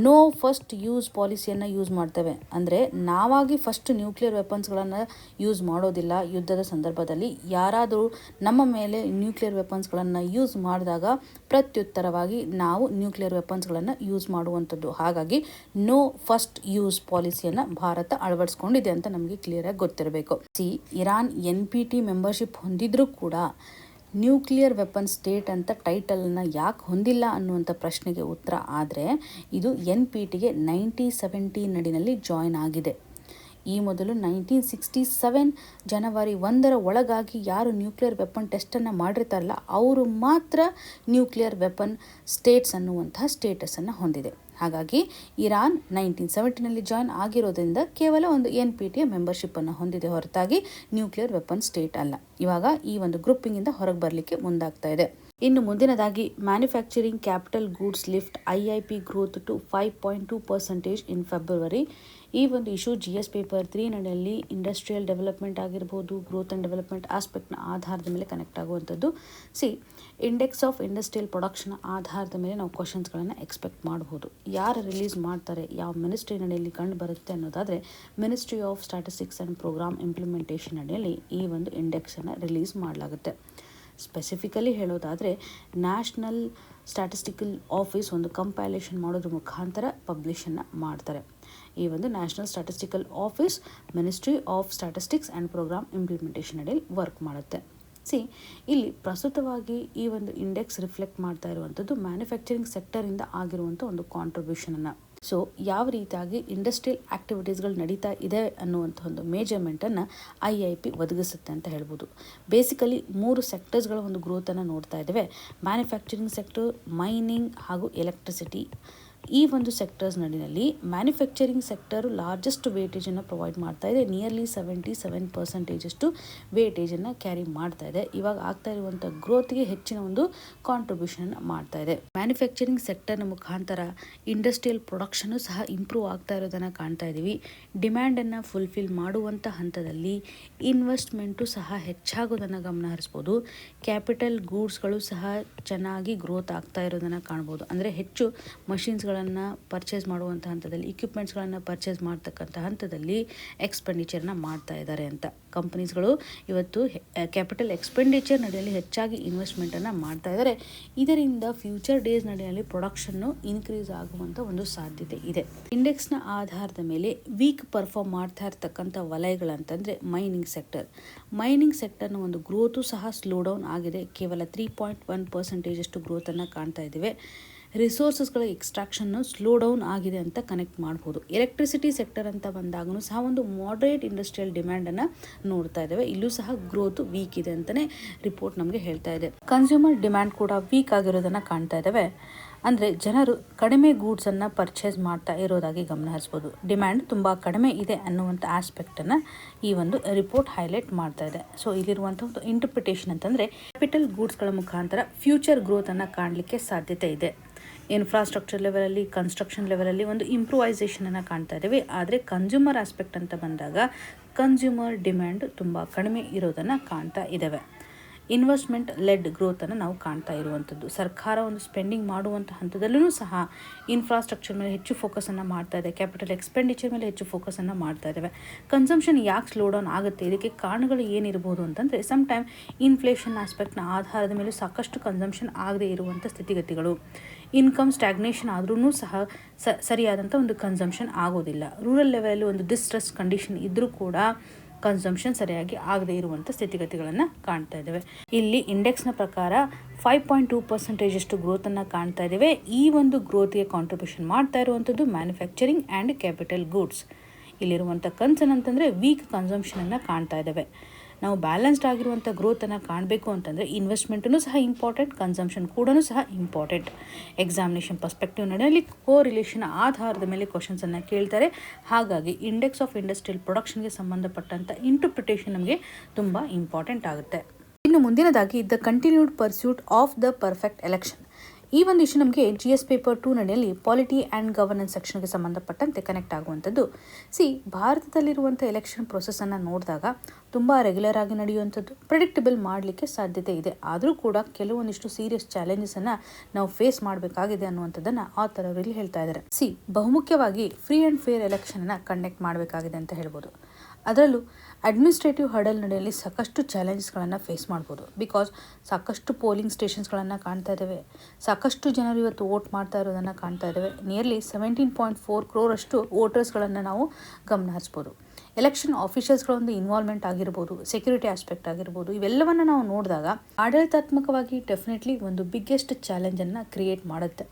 A: ನೋ ಫಸ್ಟ್ ಯೂಸ್ ಪಾಲಿಸಿಯನ್ನು ಯೂಸ್ ಮಾಡ್ತೇವೆ. ಅಂದರೆ ನಾವಾಗಿ ಫಸ್ಟ್ ನ್ಯೂಕ್ಲಿಯರ್ ವೆಪನ್ಸ್ಗಳನ್ನು ಯೂಸ್ ಮಾಡೋದಿಲ್ಲ. ಯುದ್ಧದ ಸಂದರ್ಭದಲ್ಲಿ ಯಾರಾದರೂ ನಮ್ಮ ಮೇಲೆ ನ್ಯೂಕ್ಲಿಯರ್ ವೆಪನ್ಸ್ಗಳನ್ನು ಯೂಸ್ ಮಾಡಿದಾಗ ಪ್ರತ್ಯುತ್ತರವಾಗಿ ನಾವು ನ್ಯೂಕ್ಲಿಯರ್ ವೆಪನ್ಸ್ಗಳನ್ನು ಯೂಸ್ ಮಾಡುವಂಥದ್ದು. ಹಾಗಾಗಿ ನೋ ಫಸ್ಟ್ ಯೂಸ್ ಪಾಲಿಸಿಯನ್ನು ಭಾರತ ಅಳವಡಿಸ್ಕೊಂಡಿದೆ ಅಂತ ನಮಗೆ ಕ್ಲಿಯರಾಗಿ ಗೊತ್ತಿರಬೇಕು. ಇರಾನ್ NPT ಮೆಂಬರ್ಶಿಪ್ ಹೊಂದಿದ್ರೂ ಕೂಡ ನ್ಯೂಕ್ಲಿಯರ್ ವೆಪನ್ ಸ್ಟೇಟ್ ಅಂತ ಟೈಟಲನ್ನು ಯಾಕೆ ಹೊಂದಿಲ್ಲ ಅನ್ನುವಂಥ ಪ್ರಶ್ನೆಗೆ ಉತ್ತರ ಆದರೆ ಇದು NPTಗೆ 1970 ನಡಿನಲ್ಲಿ ಜಾಯ್ನ್ ಆಗಿದೆ. ಈ ಮೊದಲು 1967 ಜನವರಿ 1ರ ಒಳಗಾಗಿ ಯಾರು ನ್ಯೂಕ್ಲಿಯರ್ ವೆಪನ್ ಟೆಸ್ಟನ್ನು ಮಾಡಿರ್ತಾರಲ್ಲ ಅವರು ಮಾತ್ರ ನ್ಯೂಕ್ಲಿಯರ್ ವೆಪನ್ ಸ್ಟೇಟ್ಸ್ ಅನ್ನುವಂತಹ ಸ್ಟೇಟಸನ್ನು ಹೊಂದಿದೆ. ಹಾಗಾಗಿ ಇರಾನ್ 1970ನಲ್ಲಿ ಜಾಯ್ನ್ ಆಗಿರೋದ್ರಿಂದ ಕೇವಲ ಒಂದು NPTಯ ಮೆಂಬರ್ಶಿಪ್ಪನ್ನು ಹೊಂದಿದೆ ಹೊರತಾಗಿ ನ್ಯೂಕ್ಲಿಯರ್ ವೆಪನ್ ಸ್ಟೇಟ್ ಅಲ್ಲ. ಇವಾಗ ಈ ಒಂದು ಗ್ರೂಪಿಂಗಿಂದ ಹೊರಗೆ ಬರಲಿಕ್ಕೆ ಮುಂದಾಗ್ತಾ ಇದೆ. ಇನ್ನು ಮುಂದಿನದಾಗಿ manufacturing capital goods lift IIP growth to 5.2% in February. ಈ ಒಂದು ಇಶ್ಯೂ GS ಪೇಪರ್ 3 ನಡಿಯಲ್ಲಿ ಇಂಡಸ್ಟ್ರಿಯಲ್ ಡೆವಲಪ್ಮೆಂಟ್ ಆಗಿರ್ಬೋದು, ಗ್ರೋತ್ ಆ್ಯಂಡ್ ಡೆವಲಪ್ಮೆಂಟ್ ಆಸ್ಪೆಕ್ಟ್ನ ಆಧಾರದ ಮೇಲೆ ಕನೆಕ್ಟ್ ಆಗುವಂಥದ್ದು. ಇಂಡೆಕ್ಸ್ ಆಫ್ ಇಂಡಸ್ಟ್ರಿಯಲ್ ಪ್ರೊಡಕ್ಷನ್ ಆಧಾರದ ಮೇಲೆ ನಾವು ಕ್ವಶನ್ಸ್ಗಳನ್ನು ಎಕ್ಸ್ಪೆಕ್ಟ್ ಮಾಡ್ಬೋದು. ಯಾರು ರಿಲೀಸ್ ಮಾಡ್ತಾರೆ, ಯಾವ ಮಿನಿಸ್ಟ್ರಿ ನಡಿಯಲ್ಲಿ ಕಂಡು ಬರುತ್ತೆ ಅನ್ನೋದಾದರೆ ministry of statistics and programme implementation ಅಡಿಯಲ್ಲಿ ಈ ಒಂದು ಇಂಡೆಕ್ಸನ್ನು ರಿಲೀಸ್ ಮಾಡಲಾಗುತ್ತೆ. ಸ್ಪೆಸಿಫಿಕಲಿ ಹೇಳೋದಾದರೆ ನ್ಯಾಷನಲ್ ಸ್ಟ್ಯಾಟಿಸ್ಟಿಕಲ್ ಆಫೀಸ್ ಒಂದು ಕಂಪೈಲೇಷನ್ ಮಾಡೋದ್ರ ಮುಖಾಂತರ ಪಬ್ಲಿಷನ್ನು ಮಾಡ್ತಾರೆ. ಈ ಒಂದು national statistical office ministry of statistics and programme implementation ಅಡಿಯಲ್ಲಿ ವರ್ಕ್ ಮಾಡುತ್ತೆ. ಇಲ್ಲಿ ಪ್ರಸ್ತುತವಾಗಿ ಈ ಒಂದು ಇಂಡೆಕ್ಸ್ ರಿಫ್ಲೆಕ್ಟ್ ಮಾಡ್ತಾ ಇರುವಂಥದ್ದು ಮ್ಯಾನುಫ್ಯಾಕ್ಚರಿಂಗ್ ಸೆಕ್ಟರಿಂದ ಆಗಿರುವಂಥ ಒಂದು ಕಾಂಟ್ರಿಬ್ಯೂಷನನ್ನು. ಯಾವ ರೀತಿಯಾಗಿ ಇಂಡಸ್ಟ್ರಿಯಲ್ ಆ್ಯಕ್ಟಿವಿಟೀಸ್ಗಳು ನಡೀತಾ ಇದೆ ಅನ್ನುವಂಥ ಒಂದು ಮೇಜರ್ಮೆಂಟನ್ನು IIP ಒದಗಿಸುತ್ತೆ ಅಂತ ಹೇಳ್ಬೋದು. ಬೇಸಿಕಲಿ 3 ಸೆಕ್ಟರ್ಸ್ಗಳ ಒಂದು ಗ್ರೋತನ್ನು ನೋಡ್ತಾ ಇದ್ದೇವೆ. ಮ್ಯಾನುಫ್ಯಾಕ್ಚರಿಂಗ್ ಸೆಕ್ಟರ್, ಮೈನಿಂಗ್ ಹಾಗೂ ಎಲೆಕ್ಟ್ರಿಸಿಟಿ. ಈ ಒಂದು ಸೆಕ್ಟರ್ಸ್ ನಡಿನಲ್ಲಿ ಮ್ಯಾನುಫ್ಯಾಕ್ಚರಿಂಗ್ ಸೆಕ್ಟರು ಲಾರ್ಜೆಸ್ಟ್ ವೇಟೇಜನ್ನು ಪ್ರೊವೈಡ್ ಮಾಡ್ತಾ ಇದೆ. ನಿಯರ್ಲಿ 77% ವೇಟೇಜನ್ನು ಕ್ಯಾರಿ ಮಾಡ್ತಾ ಇದೆ. ಇವಾಗ ಆಗ್ತಾ ಇರುವಂಥ ಗ್ರೋತ್ಗೆ ಹೆಚ್ಚಿನ ಒಂದು ಕಾಂಟ್ರಿಬ್ಯೂಷನ್ ಮಾಡ್ತಾ ಇದೆ. ಮ್ಯಾನುಫ್ಯಾಕ್ಚರಿಂಗ್ ಸೆಕ್ಟರ್ನ ಮುಖಾಂತರ ಇಂಡಸ್ಟ್ರಿಯಲ್ ಪ್ರೊಡಕ್ಷನ್ನು ಸಹ ಇಂಪ್ರೂವ್ ಆಗ್ತಾ ಇರೋದನ್ನು ಕಾಣ್ತಾ ಇದ್ದೀವಿ. ಡಿಮ್ಯಾಂಡನ್ನು ಫುಲ್ಫಿಲ್ ಮಾಡುವಂಥ ಹಂತದಲ್ಲಿ ಇನ್ವೆಸ್ಟ್ಮೆಂಟು ಸಹ ಹೆಚ್ಚಾಗೋದನ್ನು ಗಮನ ಹರಿಸ್ಬೋದು. ಕ್ಯಾಪಿಟಲ್ ಗೂಡ್ಸ್ಗಳು ಸಹ ಚೆನ್ನಾಗಿ ಗ್ರೋತ್ ಆಗ್ತಾ ಇರೋದನ್ನು ಕಾಣ್ಬೋದು. ಅಂದರೆ ಹೆಚ್ಚು ಮಷಿನ್ಸ್ಗಳ ಮಿಷಿನರಿಗಳನ್ನು ಪರ್ಚೇಸ್ ಮಾಡುವಂಥ ಹಂತದಲ್ಲಿ, ಇಕ್ವಿಪ್ಮೆಂಟ್ಸ್ಗಳನ್ನು ಪರ್ಚೇಸ್ ಮಾಡ್ತಕ್ಕಂಥ ಹಂತದಲ್ಲಿ ಎಕ್ಸ್ಪೆಂಡಿಚರ್ನ ಮಾಡ್ತಾ ಇದ್ದಾರೆ ಅಂತ. ಕಂಪನೀಸ್ಗಳು ಇವತ್ತು ಕ್ಯಾಪಿಟಲ್ ಎಕ್ಸ್ಪೆಂಡಿಚರ್ ನಡೆಯಲ್ಲಿ ಹೆಚ್ಚಾಗಿ ಇನ್ವೆಸ್ಟ್ಮೆಂಟನ್ನು ಮಾಡ್ತಾ ಇದ್ದಾರೆ. ಇದರಿಂದ ಫ್ಯೂಚರ್ ಡೇಸ್ ನಡೆಯಲ್ಲಿ ಪ್ರೊಡಕ್ಷನ್ನು ಇನ್ಕ್ರೀಸ್ ಆಗುವಂಥ ಒಂದು ಸಾಧ್ಯತೆ ಇದೆ. ಇಂಡೆಕ್ಸ್ನ ಆಧಾರದ ಮೇಲೆ ವೀಕ್ ಪರ್ಫಾರ್ಮ್ ಮಾಡ್ತಾ ಇರ್ತಕ್ಕಂಥ ವಲಯಗಳಂತಂದರೆ ಮೈನಿಂಗ್ ಸೆಕ್ಟರ್ನ ಒಂದು ಗ್ರೋತು ಸಹ ಸ್ಲೋ ಡೌನ್ ಆಗಿದೆ. ಕೇವಲ 3.1% ಅಷ್ಟು ಗ್ರೋತನ್ನು ಕಾಣ್ತಾ ಇದ್ದೇವೆ. ರಿಸೋರ್ಸಸ್ಗಳ ಎಕ್ಸ್ಟ್ರಾಕ್ಷನ್ನು ಸ್ಲೋ ಡೌನ್ ಆಗಿದೆ ಅಂತ ಕನೆಕ್ಟ್ ಮಾಡ್ಬೋದು. ಎಲೆಕ್ಟ್ರಿಸಿಟಿ ಸೆಕ್ಟರ್ ಅಂತ ಬಂದಾಗೂ ಸಹ ಒಂದು ಮಾಡರೇಟ್ ಇಂಡಸ್ಟ್ರಿಯಲ್ ಡಿಮ್ಯಾಂಡನ್ನು ನೋಡ್ತಾ ಇದ್ದೇವೆ. ಇಲ್ಲೂ ಸಹ ಗ್ರೋತ್ ವೀಕ್ ಇದೆ ಅಂತಲೇ ರಿಪೋರ್ಟ್ ನಮಗೆ ಹೇಳ್ತಾ ಇದೆ. ಕನ್ಸ್ಯೂಮರ್ ಡಿಮ್ಯಾಂಡ್ ಕೂಡ ವೀಕ್ ಆಗಿರೋದನ್ನು ಕಾಣ್ತಾ ಇದ್ದೇವೆ. ಅಂದರೆ ಜನರು ಕಡಿಮೆ ಗೂಡ್ಸನ್ನು ಪರ್ಚೇಸ್ ಮಾಡ್ತಾ ಇರೋದಾಗಿ ಗಮನ ಹರಿಸ್ಬೋದು. ಡಿಮ್ಯಾಂಡ್ ತುಂಬ ಕಡಿಮೆ ಇದೆ ಅನ್ನುವಂಥ ಆಸ್ಪೆಕ್ಟನ್ನು ಈ ಒಂದು ರಿಪೋರ್ಟ್ ಹೈಲೈಟ್ ಮಾಡ್ತಾ ಇದೆ. ಸೊ ಇಲ್ಲಿರುವಂಥ ಒಂದು ಇಂಟರ್ಪ್ರಿಟೇಷನ್ ಅಂತಂದರೆ ಕ್ಯಾಪಿಟಲ್ ಗೂಡ್ಸ್ಗಳ ಮುಖಾಂತರ ಫ್ಯೂಚರ್ ಗ್ರೋತನ್ನು ಕಾಣಲಿಕ್ಕೆ ಸಾಧ್ಯತೆ ಇದೆ. ಇನ್ಫ್ರಾಸ್ಟ್ರಕ್ಚರ್ ಲೆವೆಲಲ್ಲಿ, ಕನ್ಸ್ಟ್ರಕ್ಷನ್ ಲೆವೆಲಲ್ಲಿ ಒಂದು ಇಂಪ್ರೂವೈಸೇಷನನ್ನು ಕಾಣ್ತಾ ಇದ್ದೇವೆ. ಆದರೆ ಕನ್ಸ್ಯೂಮರ್ ಆಸ್ಪೆಕ್ಟ್ ಅಂತ ಬಂದಾಗ ಕನ್ಸ್ಯೂಮರ್ ಡಿಮ್ಯಾಂಡ್ ತುಂಬ ಕಡಿಮೆ ಇರೋದನ್ನು ಕಾಣ್ತಾ ಇದ್ದೇವೆ. ಇನ್ವೆಸ್ಟ್ಮೆಂಟ್ ಲೆಡ್ ಗ್ರೋತನ್ನು ನಾವು ಕಾಣ್ತಾ ಇರುವಂಥದ್ದು. ಸರ್ಕಾರ ಒಂದು ಸ್ಪೆಂಡಿಂಗ್ ಮಾಡುವಂಥ ಹಂತದಲ್ಲೂ ಸಹ ಇನ್ಫ್ರಾಸ್ಟ್ರಕ್ಚರ್ ಮೇಲೆ ಹೆಚ್ಚು ಫೋಕಸನ್ನು ಮಾಡ್ತಾ ಇದೆ. ಕ್ಯಾಪಿಟಲ್ ಎಕ್ಸ್ಪೆಂಡಿಚರ್ ಮೇಲೆ ಹೆಚ್ಚು ಫೋಕಸನ್ನು ಮಾಡ್ತಾ ಇದ್ದೇವೆ. ಕನ್ಸಂಪ್ಷನ್ ಯಾಕೆ ಸ್ಲೋ ಡೌನ್ ಆಗುತ್ತೆ, ಇದಕ್ಕೆ ಕಾರಣಗಳು ಏನಿರ್ಬೋದು ಅಂತಂದರೆ ಸಮ್ಟೈಮ್ ಇನ್ಫ್ಲೇಷನ್ ಆಸ್ಪೆಕ್ಟ್ನ ಆಧಾರದ ಮೇಲೆ ಸಾಕಷ್ಟು ಕನ್ಸಂಪ್ಷನ್ ಆಗದೇ ಇರುವಂಥ ಸ್ಥಿತಿಗತಿಗಳು, ಇನ್ಕಮ್ ಸ್ಟ್ಯಾಗ್ನೇಷನ್ ಆದ್ರೂ ಸಹ ಸರಿಯಾದಂಥ ಒಂದು ಕನ್ಸಂಪ್ಷನ್ ಆಗೋದಿಲ್ಲ. ರೂರಲ್ ಲೆವೆಲಲ್ಲಿ ಒಂದು ಡಿಸ್ಟ್ರೆಸ್ ಕಂಡೀಷನ್ ಇದ್ದರೂ ಕೂಡ ಕನ್ಸಂಪ್ಷನ್ ಸರಿಯಾಗಿ ಆಗದೇ ಇರುವಂಥ ಸ್ಥಿತಿಗತಿಗಳನ್ನು ಕಾಣ್ತಾ ಇದ್ದೇವೆ. ಇಲ್ಲಿ ಇಂಡೆಕ್ಸ್ನ ಪ್ರಕಾರ 5.2% ಅಷ್ಟು ಗ್ರೋತನ್ನು ಕಾಣ್ತಾ ಇದ್ದೇವೆ. ಈ ಒಂದು ಗ್ರೋತ್ಗೆ ಕಾಂಟ್ರಿಬ್ಯೂಷನ್ ಮಾಡ್ತಾ ಇರುವಂಥದ್ದು ಮ್ಯಾನುಫ್ಯಾಕ್ಚರಿಂಗ್ ಆ್ಯಂಡ್ ಕ್ಯಾಪಿಟಲ್ ಗೂಡ್ಸ್. ಇಲ್ಲಿರುವಂಥ ಕನ್ಸರ್ನ್ ಅಂತಂದರೆ ವೀಕ್ ಕನ್ಸಂಪ್ಷನನ್ನು ಕಾಣ್ತಾ ಇದ್ದೇವೆ. ನಾವು ಬ್ಯಾಲೆನ್ಸ್ಡ್ ಆಗಿರುವಂಥ ಗ್ರೋತನ್ನು ಕಾಣಬೇಕು ಅಂತಂದರೆ ಇನ್ವೆಸ್ಟ್ಮೆಂಟೂ ಸಹ ಇಂಪಾರ್ಟೆಂಟ್, ಕನ್ಸಂಪ್ಷನ್ ಕೂಡ ಸಹ ಇಂಪಾರ್ಟೆಂಟ್. ಎಕ್ಸಾಮಿನೇಷನ್ ಪರ್ಸ್ಪೆಕ್ಟಿವ್ ನಡೆಯಲ್ಲಿ ಕೋರಿಲೇಷನ್ ಆಧಾರದ ಮೇಲೆ ಕ್ವಶನ್ಸನ್ನು ಕೇಳ್ತಾರೆ. ಹಾಗಾಗಿ ಇಂಡೆಕ್ಸ್ ಆಫ್ ಇಂಡಸ್ಟ್ರಿಯಲ್ ಪ್ರೊಡಕ್ಷನ್ಗೆ ಸಂಬಂಧಪಟ್ಟಂಥ ಇಂಟರ್ಪ್ರಿಟೇಷನ್ ನಮಗೆ ತುಂಬ ಇಂಪಾರ್ಟೆಂಟ್ ಆಗುತ್ತೆ. ಇನ್ನು ಮುಂದಿನದಾಗಿ the continued pursuit of the perfect election. ಈ ಒಂದು ಇಶ್ಯೂ ನಮಗೆ GS ಪೇಪರ್ 2 ನಡೆಯಲ್ಲಿ ಪಾಲಿಟಿ ಆ್ಯಂಡ್ ಗವರ್ನೆನ್ಸ್ ಸೆಕ್ಷನ್ಗೆ ಸಂಬಂಧಪಟ್ಟಂತೆ ಕನೆಕ್ಟ್ ಆಗುವಂಥದ್ದು. ಭಾರತದಲ್ಲಿರುವಂಥ ಎಲೆಕ್ಷನ್ ಪ್ರೊಸೆಸನ್ನು ನೋಡಿದಾಗ ತುಂಬ ರೆಗ್ಯುಲರ್ ಆಗಿ ನಡೆಯುವಂಥದ್ದು, ಪ್ರೆಡಿಕ್ಟಬಲ್ ಮಾಡಲಿಕ್ಕೆ ಸಾಧ್ಯತೆ ಇದೆ. ಆದರೂ ಕೂಡ ಕೆಲವೊಂದಿಷ್ಟು ಸೀರಿಯಸ್ ಚಾಲೆಂಜಸನ್ನು ನಾವು ಫೇಸ್ ಮಾಡಬೇಕಾಗಿದೆ ಅನ್ನುವಂಥದ್ದನ್ನು ಆಥರ್ ಅವರು ಇಲ್ಲಿ ಹೇಳ್ತಾ ಇದ್ದಾರೆ. ಬಹುಮುಖ್ಯವಾಗಿ ಫ್ರೀ ಆ್ಯಂಡ್ ಫೇರ್ ಎಲೆಕ್ಷನನ್ನು ಕಂಡಕ್ಟ್ ಮಾಡಬೇಕಾಗಿದೆ ಅಂತ ಹೇಳ್ಬೋದು. ಅದರಲ್ಲೂ ಅಡ್ಮಿನಿಸ್ಟ್ರೇಟಿವ್ ಹರ್ಡಲ್ ನಡೆಯಲ್ಲಿ ಸಾಕಷ್ಟು ಚಾಲೆಂಜಸ್ಗಳನ್ನು ಫೇಸ್ ಮಾಡ್ಬೋದು. ಬಿಕಾಸ್ ಸಾಕಷ್ಟು ಪೋಲಿಂಗ್ ಸ್ಟೇಷನ್ಸ್ಗಳನ್ನು ಕಾಣ್ತಾ ಇದ್ದೇವೆ, ಸಾಕಷ್ಟು ಜನರು ಇವತ್ತು ವೋಟ್ ಮಾಡ್ತಾ ಇರೋದನ್ನು ಕಾಣ್ತಾ ಇದ್ದೇವೆ. ನಿಯರ್ಲಿ 17.4 crore ವೋಟರ್ಸ್ಗಳನ್ನು ನಾವು ಗಮನ ಹರಿಸ್ಬೋದು. ಎಲೆಕ್ಷನ್ ಆಫೀಷಿಯಲ್ಸ್ಗಳ ಒಂದು ಇನ್ವಾಲ್ವ್ಮೆಂಟ್ ಆಗಿರ್ಬೋದು, ಸೆಕ್ಯೂರಿಟಿ ಆಸ್ಪೆಕ್ಟ್ ಆಗಿರ್ಬೋದು, ಇವೆಲ್ಲವನ್ನು ನಾವು ನೋಡಿದಾಗ ಆಡಳಿತಾತ್ಮಕವಾಗಿ ಡೆಫಿನೆಟ್ಲಿ ಒಂದು ಬಿಗ್ಗೆಸ್ಟ್ ಚಾಲೆಂಜನ್ನು ಕ್ರಿಯೇಟ್ ಮಾಡುತ್ತೆ.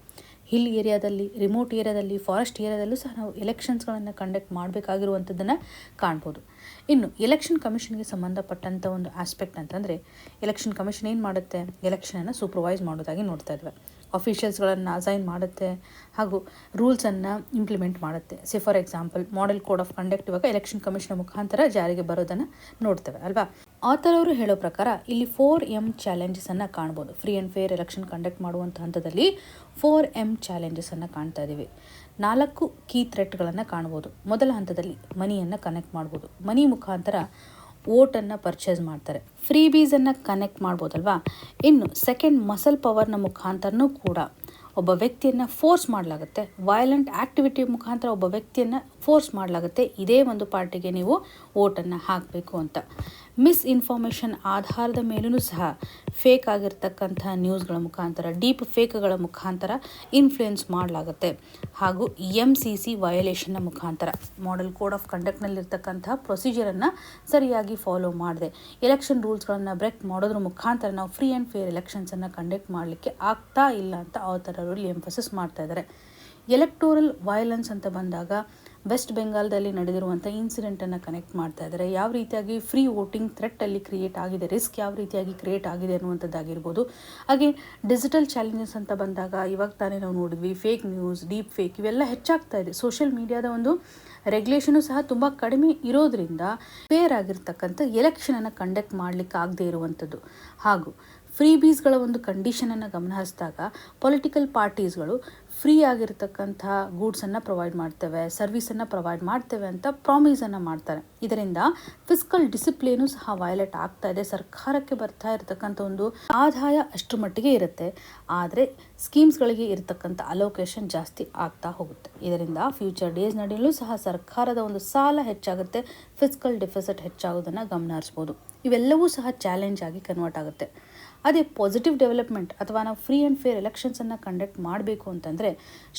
A: ಹಿಲ್ ಏರಿಯಾದಲ್ಲಿ, ರಿಮೋಟ್ ಏರಿಯಾದಲ್ಲಿ, ಫಾರೆಸ್ಟ್ ಏರಿಯಾದಲ್ಲೂ ಸಹ ನಾವು ಎಲೆಕ್ಷನ್ಸ್ಗಳನ್ನು ಕಂಡಕ್ಟ್ ಮಾಡಬೇಕಾಗಿರುವಂಥದ್ದನ್ನು ಕಾಣ್ಬೋದು. ಇನ್ನು ಎಲೆಕ್ಷನ್ ಕಮಿಷನ್ಗೆ ಸಂಬಂಧಪಟ್ಟಂಥ ಒಂದು ಆಸ್ಪೆಕ್ಟ್ ಅಂತಂದರೆ ಎಲೆಕ್ಷನ್ ಕಮಿಷನ್ ಏನು ಮಾಡುತ್ತೆ, ಎಲೆಕ್ಷನನ್ನು ಸೂಪರ್ವೈಸ್ ಮಾಡೋದಾಗಿ ನೋಡ್ತಾ ಇದ್ವಿ. ಆಫೀಷಿಯಲ್ಸ್ಗಳನ್ನು ಅಸೈನ್ ಮಾಡುತ್ತೆ ಹಾಗೂ ರೂಲ್ಸನ್ನು ಇಂಪ್ಲಿಮೆಂಟ್ ಮಾಡುತ್ತೆ. For example model code of conduct ಇವಾಗ ಎಲೆಕ್ಷನ್ ಕಮಿಷನ್ ಮುಖಾಂತರ ಜಾರಿಗೆ ಬರೋದನ್ನು ನೋಡ್ತೇವೆ ಅಲ್ವಾ. ಆಥರ್ ಅವರು ಹೇಳೋ ಪ್ರಕಾರ ಇಲ್ಲಿ 4M ಚಾಲೆಂಜಸನ್ನು ಕಾಣ್ಬೋದು. Free and fair election conduct ಮಾಡುವಂಥ ಹಂತದಲ್ಲಿ 4M ಚಾಲೆಂಜಸನ್ನು ಕಾಣ್ತಾ ಇದ್ದೀವಿ. 4 ಕೀ ಥ್ರೆಟ್ಗಳನ್ನು ಕಾಣ್ಬೋದು. ಮೊದಲ ಹಂತದಲ್ಲಿ ಮನಿಯನ್ನು ಕನೆಕ್ಟ್ ಮಾಡ್ಬೋದು. ಮನಿ ಮುಖಾಂತರ ವೋಟನ್ನು ಪರ್ಚೇಸ್ ಮಾಡ್ತಾರೆ. ಫ್ರೀ ಬೀಸನ್ನು ಕನೆಕ್ಟ್ ಮಾಡ್ಬೋದಲ್ವಾ. ಇನ್ನು ಸೆಕೆಂಡ್ ಮಸಲ್ ಪವರ್ನ ಮುಖಾಂತರನೂ ಕೂಡ ಒಬ್ಬ ವ್ಯಕ್ತಿಯನ್ನು ಫೋರ್ಸ್ ಮಾಡಲಾಗುತ್ತೆ. ವೈಲೆಂಟ್ ಆ್ಯಕ್ಟಿವಿಟಿ ಮುಖಾಂತರ ಒಬ್ಬ ವ್ಯಕ್ತಿಯನ್ನು ಫೋರ್ಸ್ ಮಾಡಲಾಗುತ್ತೆ, ಇದೇ ಒಂದು ಪಾರ್ಟಿಗೆ ನೀವು ವೋಟನ್ನು ಹಾಕಬೇಕು ಅಂತ. ಮಿಸ್ಇನ್ಫಾರ್ಮೇಷನ್ ಆಧಾರದ ಮೇಲೂ ಸಹ ಫೇಕ್ ಆಗಿರ್ತಕ್ಕಂಥ ನ್ಯೂಸ್ಗಳ ಮುಖಾಂತರ, ಡೀಪ್ ಫೇಕ್ಗಳ ಮುಖಾಂತರ ಇನ್ಫ್ಲುಯೆನ್ಸ್ ಮಾಡಲಾಗುತ್ತೆ. ಹಾಗೂ MCC ವಯೋಲೇಷನ್ನ ಮುಖಾಂತರ, ಮಾಡೆಲ್ ಕೋಡ್ ಆಫ್ ಕಂಡಕ್ಟ್ನಲ್ಲಿರ್ತಕ್ಕಂಥ ಪ್ರೊಸೀಜರನ್ನು ಸರಿಯಾಗಿ ಫಾಲೋ ಮಾಡದೆ ಎಲೆಕ್ಷನ್ ರೂಲ್ಸ್ಗಳನ್ನು ಬ್ರೇಕ್ ಮಾಡೋದ್ರ ಮುಖಾಂತರ ನಾವು ಫ್ರೀ ಆ್ಯಂಡ್ ಫೇರ್ ಎಲೆಕ್ಷನ್ಸನ್ನು ಕಂಡಕ್ಟ್ ಮಾಡಲಿಕ್ಕೆ ಆಗ್ತಾ ಇಲ್ಲ ಅಂತ ಆಥರ್ ಅವರು ಇಲ್ಲಿ ಎಂಫಸಿಸ್ ಮಾಡ್ತಾ ಇದ್ದಾರೆ. ಎಲೆಕ್ಟೋರಲ್ ವೈಲೆನ್ಸ್ ಅಂತ ಬಂದಾಗ ವೆಸ್ಟ್ ಬೆಂಗಾಲ್ದಲ್ಲಿ ನಡೆದಿರುವಂಥ ಇನ್ಸಿಡೆಂಟನ್ನು ಕನೆಕ್ಟ್ ಮಾಡ್ತಾ ಇದ್ದಾರೆ. ಯಾವ ರೀತಿಯಾಗಿ ಫ್ರೀ ವೋಟಿಂಗ್ ಥ್ರೆಟ್ಟಲ್ಲಿ ಕ್ರಿಯೇಟ್ ಆಗಿದೆ, ರಿಸ್ಕ್ ಯಾವ ರೀತಿಯಾಗಿ ಕ್ರಿಯೇಟ್ ಆಗಿದೆ ಅನ್ನುವಂಥದ್ದಾಗಿರ್ಬೋದು. ಹಾಗೆ ಡಿಜಿಟಲ್ ಚಾಲೆಂಜಸ್ ಅಂತ ಬಂದಾಗ ಇವಾಗ ತಾನೇ ನಾವು ನೋಡಿದ್ವಿ, ಫೇಕ್ ನ್ಯೂಸ್, ಡೀಪ್ ಫೇಕ್ ಇವೆಲ್ಲ ಹೆಚ್ಚಾಗ್ತಾ ಇದೆ. ಸೋಷಿಯಲ್ ಮೀಡಿಯಾದ ಒಂದು ರೆಗ್ಯುಲೇಷನು ಸಹ ತುಂಬ ಕಡಿಮೆ ಇರೋದ್ರಿಂದ ಫೇರ್ ಆಗಿರ್ತಕ್ಕಂಥ ಎಲೆಕ್ಷನನ್ನು ಕಂಡಕ್ಟ್ ಮಾಡಲಿಕ್ಕೆ ಆಗದೆ ಇರುವಂಥದ್ದು. ಹಾಗೂ ಫ್ರೀ ಬೀಸ್ಗಳ ಒಂದು ಕಂಡೀಷನನ್ನು ಗಮನಿಸಿದಾಗ ಪೊಲಿಟಿಕಲ್ ಪಾರ್ಟೀಸ್ಗಳು ಫ್ರೀ ಆಗಿರ್ತಕ್ಕಂಥ ಗೂಡ್ಸನ್ನು ಪ್ರೊವೈಡ್ ಮಾಡ್ತೇವೆ, ಸರ್ವಿಸನ್ನು ಪ್ರೊವೈಡ್ ಮಾಡ್ತೇವೆ ಅಂತ ಪ್ರಾಮಿಸನ್ನು ಮಾಡ್ತಾರೆ. ಇದರಿಂದ ಫಿಸ್ಕಲ್ ಡಿಸಿಪ್ಲಿನು ಸಹ ವೈಲೇಟ್ ಆಗ್ತಾ ಇದೆ. ಸರ್ಕಾರಕ್ಕೆ ಬರ್ತಾ ಇರತಕ್ಕಂಥ ಒಂದು ಆದಾಯ ಅಷ್ಟರ ಮಟ್ಟಿಗೆ ಇರುತ್ತೆ, ಆದರೆ ಸ್ಕೀಮ್ಸ್ಗಳಿಗೆ ಇರತಕ್ಕಂಥ ಅಲೋಕೇಶನ್ ಜಾಸ್ತಿ ಆಗ್ತಾ ಹೋಗುತ್ತೆ. ಇದರಿಂದ ಫ್ಯೂಚರ್ ಡೇಸ್ ನಡೆಯಲು ಸಹ ಸರ್ಕಾರದ ಒಂದು ಸಾಲ ಹೆಚ್ಚಾಗುತ್ತೆ, ಫಿಸ್ಕಲ್ ಡೆಫಿಸಿಟ್ ಹೆಚ್ಚಾಗೋದನ್ನು ಗಮನ ಹರಿಸ್ಬೋದು. ಇವೆಲ್ಲವೂ ಸಹ ಚಾಲೆಂಜ್ ಆಗಿ ಕನ್ವರ್ಟ್ ಆಗುತ್ತೆ. ಅದೇ ಪಾಸಿಟಿವ್ ಡೆವಲಪ್ಮೆಂಟ್ ಅಥವಾ ನಾವು ಫ್ರೀ ಆ್ಯಂಡ್ ಫೇರ್ ಎಲೆಕ್ಷನ್ಸನ್ನು ಕಂಡಕ್ಟ್ ಮಾಡಬೇಕು ಅಂತಂದರೆ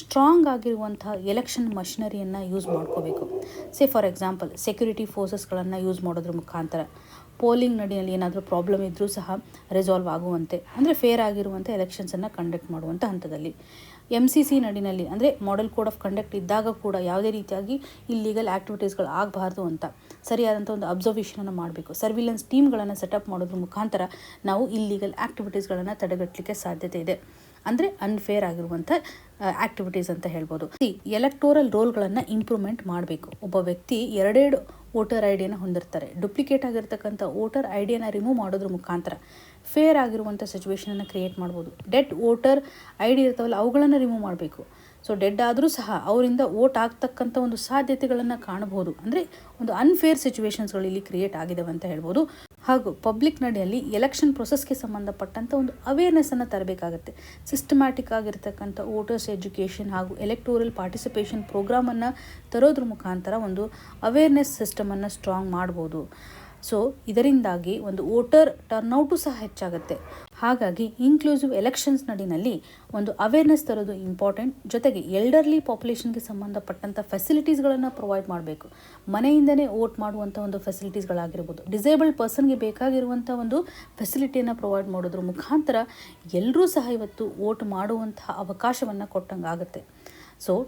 A: ಸ್ಟ್ರಾಂಗ್ ಆಗಿರುವಂಥ ಎಲೆಕ್ಷನ್ ಮಷಿನರಿಯನ್ನು ಯೂಸ್ ಮಾಡ್ಕೋಬೇಕು. ಫಾರ್ ಎಕ್ಸಾಂಪಲ್ ಸೆಕ್ಯೂರಿಟಿ ಫೋರ್ಸಸ್ಗಳನ್ನು ಯೂಸ್ ಮಾಡೋದ್ರ ಮುಖಾಂತರ ಪೋಲಿಂಗ್ ನಡಿಯಲ್ಲಿ ಏನಾದರೂ ಪ್ರಾಬ್ಲಮ್ ಇದ್ದರೂ ಸಹ ರಿಸಾಲ್ವ್ ಆಗುವಂತೆ, ಅಂದರೆ ಫೇರ್ ಆಗಿರುವಂಥ ಎಲೆಕ್ಷನ್ಸನ್ನು ಕಂಡಕ್ಟ್ ಮಾಡುವಂಥ ಹಂತದಲ್ಲಿ MCC ನಡಿನಲ್ಲಿ ಅಂದರೆ ಮಾಡೆಲ್ ಕೋಡ್ ಆಫ್ ಕಂಡಕ್ಟ್ ಇದ್ದಾಗ ಕೂಡ ಯಾವುದೇ ರೀತಿಯಾಗಿ ಇಲ್ಲೀಗಲ್ ಆ್ಯಕ್ಟಿವಿಟೀಸ್ಗಳು ಆಗಬಾರ್ದು ಅಂತ ಸರಿಯಾದಂಥ ಒಂದು ಅಬ್ಸರ್ವೇಷನನ್ನು ಮಾಡಬೇಕು. ಸರ್ವಿಲೆನ್ಸ್ ಟೀಮ್ಗಳನ್ನು ಸೆಟಪ್ ಮಾಡೋದ್ರ ಮುಖಾಂತರ ನಾವು ಇಲ್ಲೀಗಲ್ ಆ್ಯಕ್ಟಿವಿಟೀಸ್ಗಳನ್ನು ತಡೆಗಟ್ಟಲಿಕ್ಕೆ ಸಾಧ್ಯತೆ ಇದೆ. ಅಂದರೆ ಅನ್ಫೇರ್ ಆಗಿರುವಂಥ ಆ್ಯಕ್ಟಿವಿಟೀಸ್ ಅಂತ ಹೇಳ್ಬೋದು. ಎಲೆಕ್ಟೋರಲ್ ರೋಲ್ಗಳನ್ನು ಇಂಪ್ರೂವ್ಮೆಂಟ್ ಮಾಡಬೇಕು. ಒಬ್ಬ ವ್ಯಕ್ತಿ ಎರಡೆರಡು ವೋಟರ್ ಐಡಿಯನ್ನು ಹೊಂದಿರ್ತಾರೆ. ಡುಪ್ಲಿಕೇಟ್ ಆಗಿರ್ತಕ್ಕಂಥ ವೋಟರ್ ಐಡಿಯನ್ನು ರಿಮೂವ್ ಮಾಡೋದ್ರ ಮುಖಾಂತರ ಫೇರ್ ಆಗಿರುವಂಥ ಸಿಚುವೇಷನನ್ನು ಕ್ರಿಯೇಟ್ ಮಾಡ್ಬೋದು. ಡೆಡ್ ವೋಟರ್ ಐಡಿ ಇರ್ತಾವಲ್ಲ ಅವುಗಳನ್ನು ರಿಮೂವ್ ಮಾಡಬೇಕು. ಡೆಡ್ ಆದರೂ ಸಹ ಅವರಿಂದ ವೋಟ್ ಆಗ್ತಕ್ಕಂಥ ಒಂದು ಸಾಧ್ಯತೆಗಳನ್ನು ಕಾಣಬಹುದು. ಅಂದರೆ ಒಂದು ಅನ್ಫೇರ್ ಸಿಚುವೇಶನ್ಸ್ಗಳು ಇಲ್ಲಿ ಕ್ರಿಯೇಟ್ ಆಗಿದ್ದಾವೆ ಅಂತ ಹೇಳ್ಬೋದು. ಹಾಗೂ ಪಬ್ಲಿಕ್ ನಡೆಯಲ್ಲಿ ಎಲೆಕ್ಷನ್ ಪ್ರೊಸೆಸ್ಗೆ ಸಂಬಂಧಪಟ್ಟಂಥ ಒಂದು ಅವೇರ್ನೆಸ್ಸನ್ನು ತರಬೇಕಾಗುತ್ತೆ. ಸಿಸ್ಟಮ್ಯಾಟಿಕ್ ಆಗಿರ್ತಕ್ಕಂಥ ವೋಟರ್ಸ್ ಎಜುಕೇಷನ್ ಹಾಗೂ ಎಲೆಕ್ಟೋರಲ್ ಪಾರ್ಟಿಸಿಪೇಷನ್ ಪ್ರೋಗ್ರಾಮನ್ನು ತರೋದ್ರ ಮುಖಾಂತರ ಒಂದು ಅವೇರ್ನೆಸ್ ಸಿಸ್ಟಮನ್ನು ಸ್ಟ್ರಾಂಗ್ ಮಾಡ್ಬೋದು. ಇದರಿಂದಾಗಿ ಒಂದು ವೋಟರ್ ಟರ್ನ್ಔಟು ಸಹ ಹೆಚ್ಚಾಗುತ್ತೆ. ಹಾಗಾಗಿ ಇನ್ಕ್ಲೂಸಿವ್ ಎಲೆಕ್ಷನ್ಸ್ ನಡಿನಲ್ಲಿ ಒಂದು ಅವೇರ್ನೆಸ್ ತರೋದು ಇಂಪಾರ್ಟೆಂಟ್. ಜೊತೆಗೆ ಎಲ್ಡರ್ಲಿ ಪಾಪ್ಯುಲೇಷನ್ಗೆ ಸಂಬಂಧಪಟ್ಟಂಥ ಫೆಸಿಲಿಟೀಸ್ಗಳನ್ನು ಪ್ರೊವೈಡ್ ಮಾಡಬೇಕು. ಮನೆಯಿಂದನೇ ವೋಟ್ ಮಾಡುವಂಥ ಒಂದು ಫೆಸಿಲಿಟೀಸ್ಗಳಾಗಿರ್ಬೋದು, ಡಿಸೇಬಲ್ಡ್ ಪರ್ಸನ್ಗೆ ಬೇಕಾಗಿರುವಂಥ ಒಂದು ಫೆಸಿಲಿಟಿಯನ್ನು ಪ್ರೊವೈಡ್ ಮಾಡೋದ್ರ ಮುಖಾಂತರ ಎಲ್ಲರೂ ಸಹ ಇವತ್ತು ವೋಟ್ ಮಾಡುವಂತಹ ಅವಕಾಶವನ್ನು ಕೊಟ್ಟಂಗಾಗುತ್ತೆ.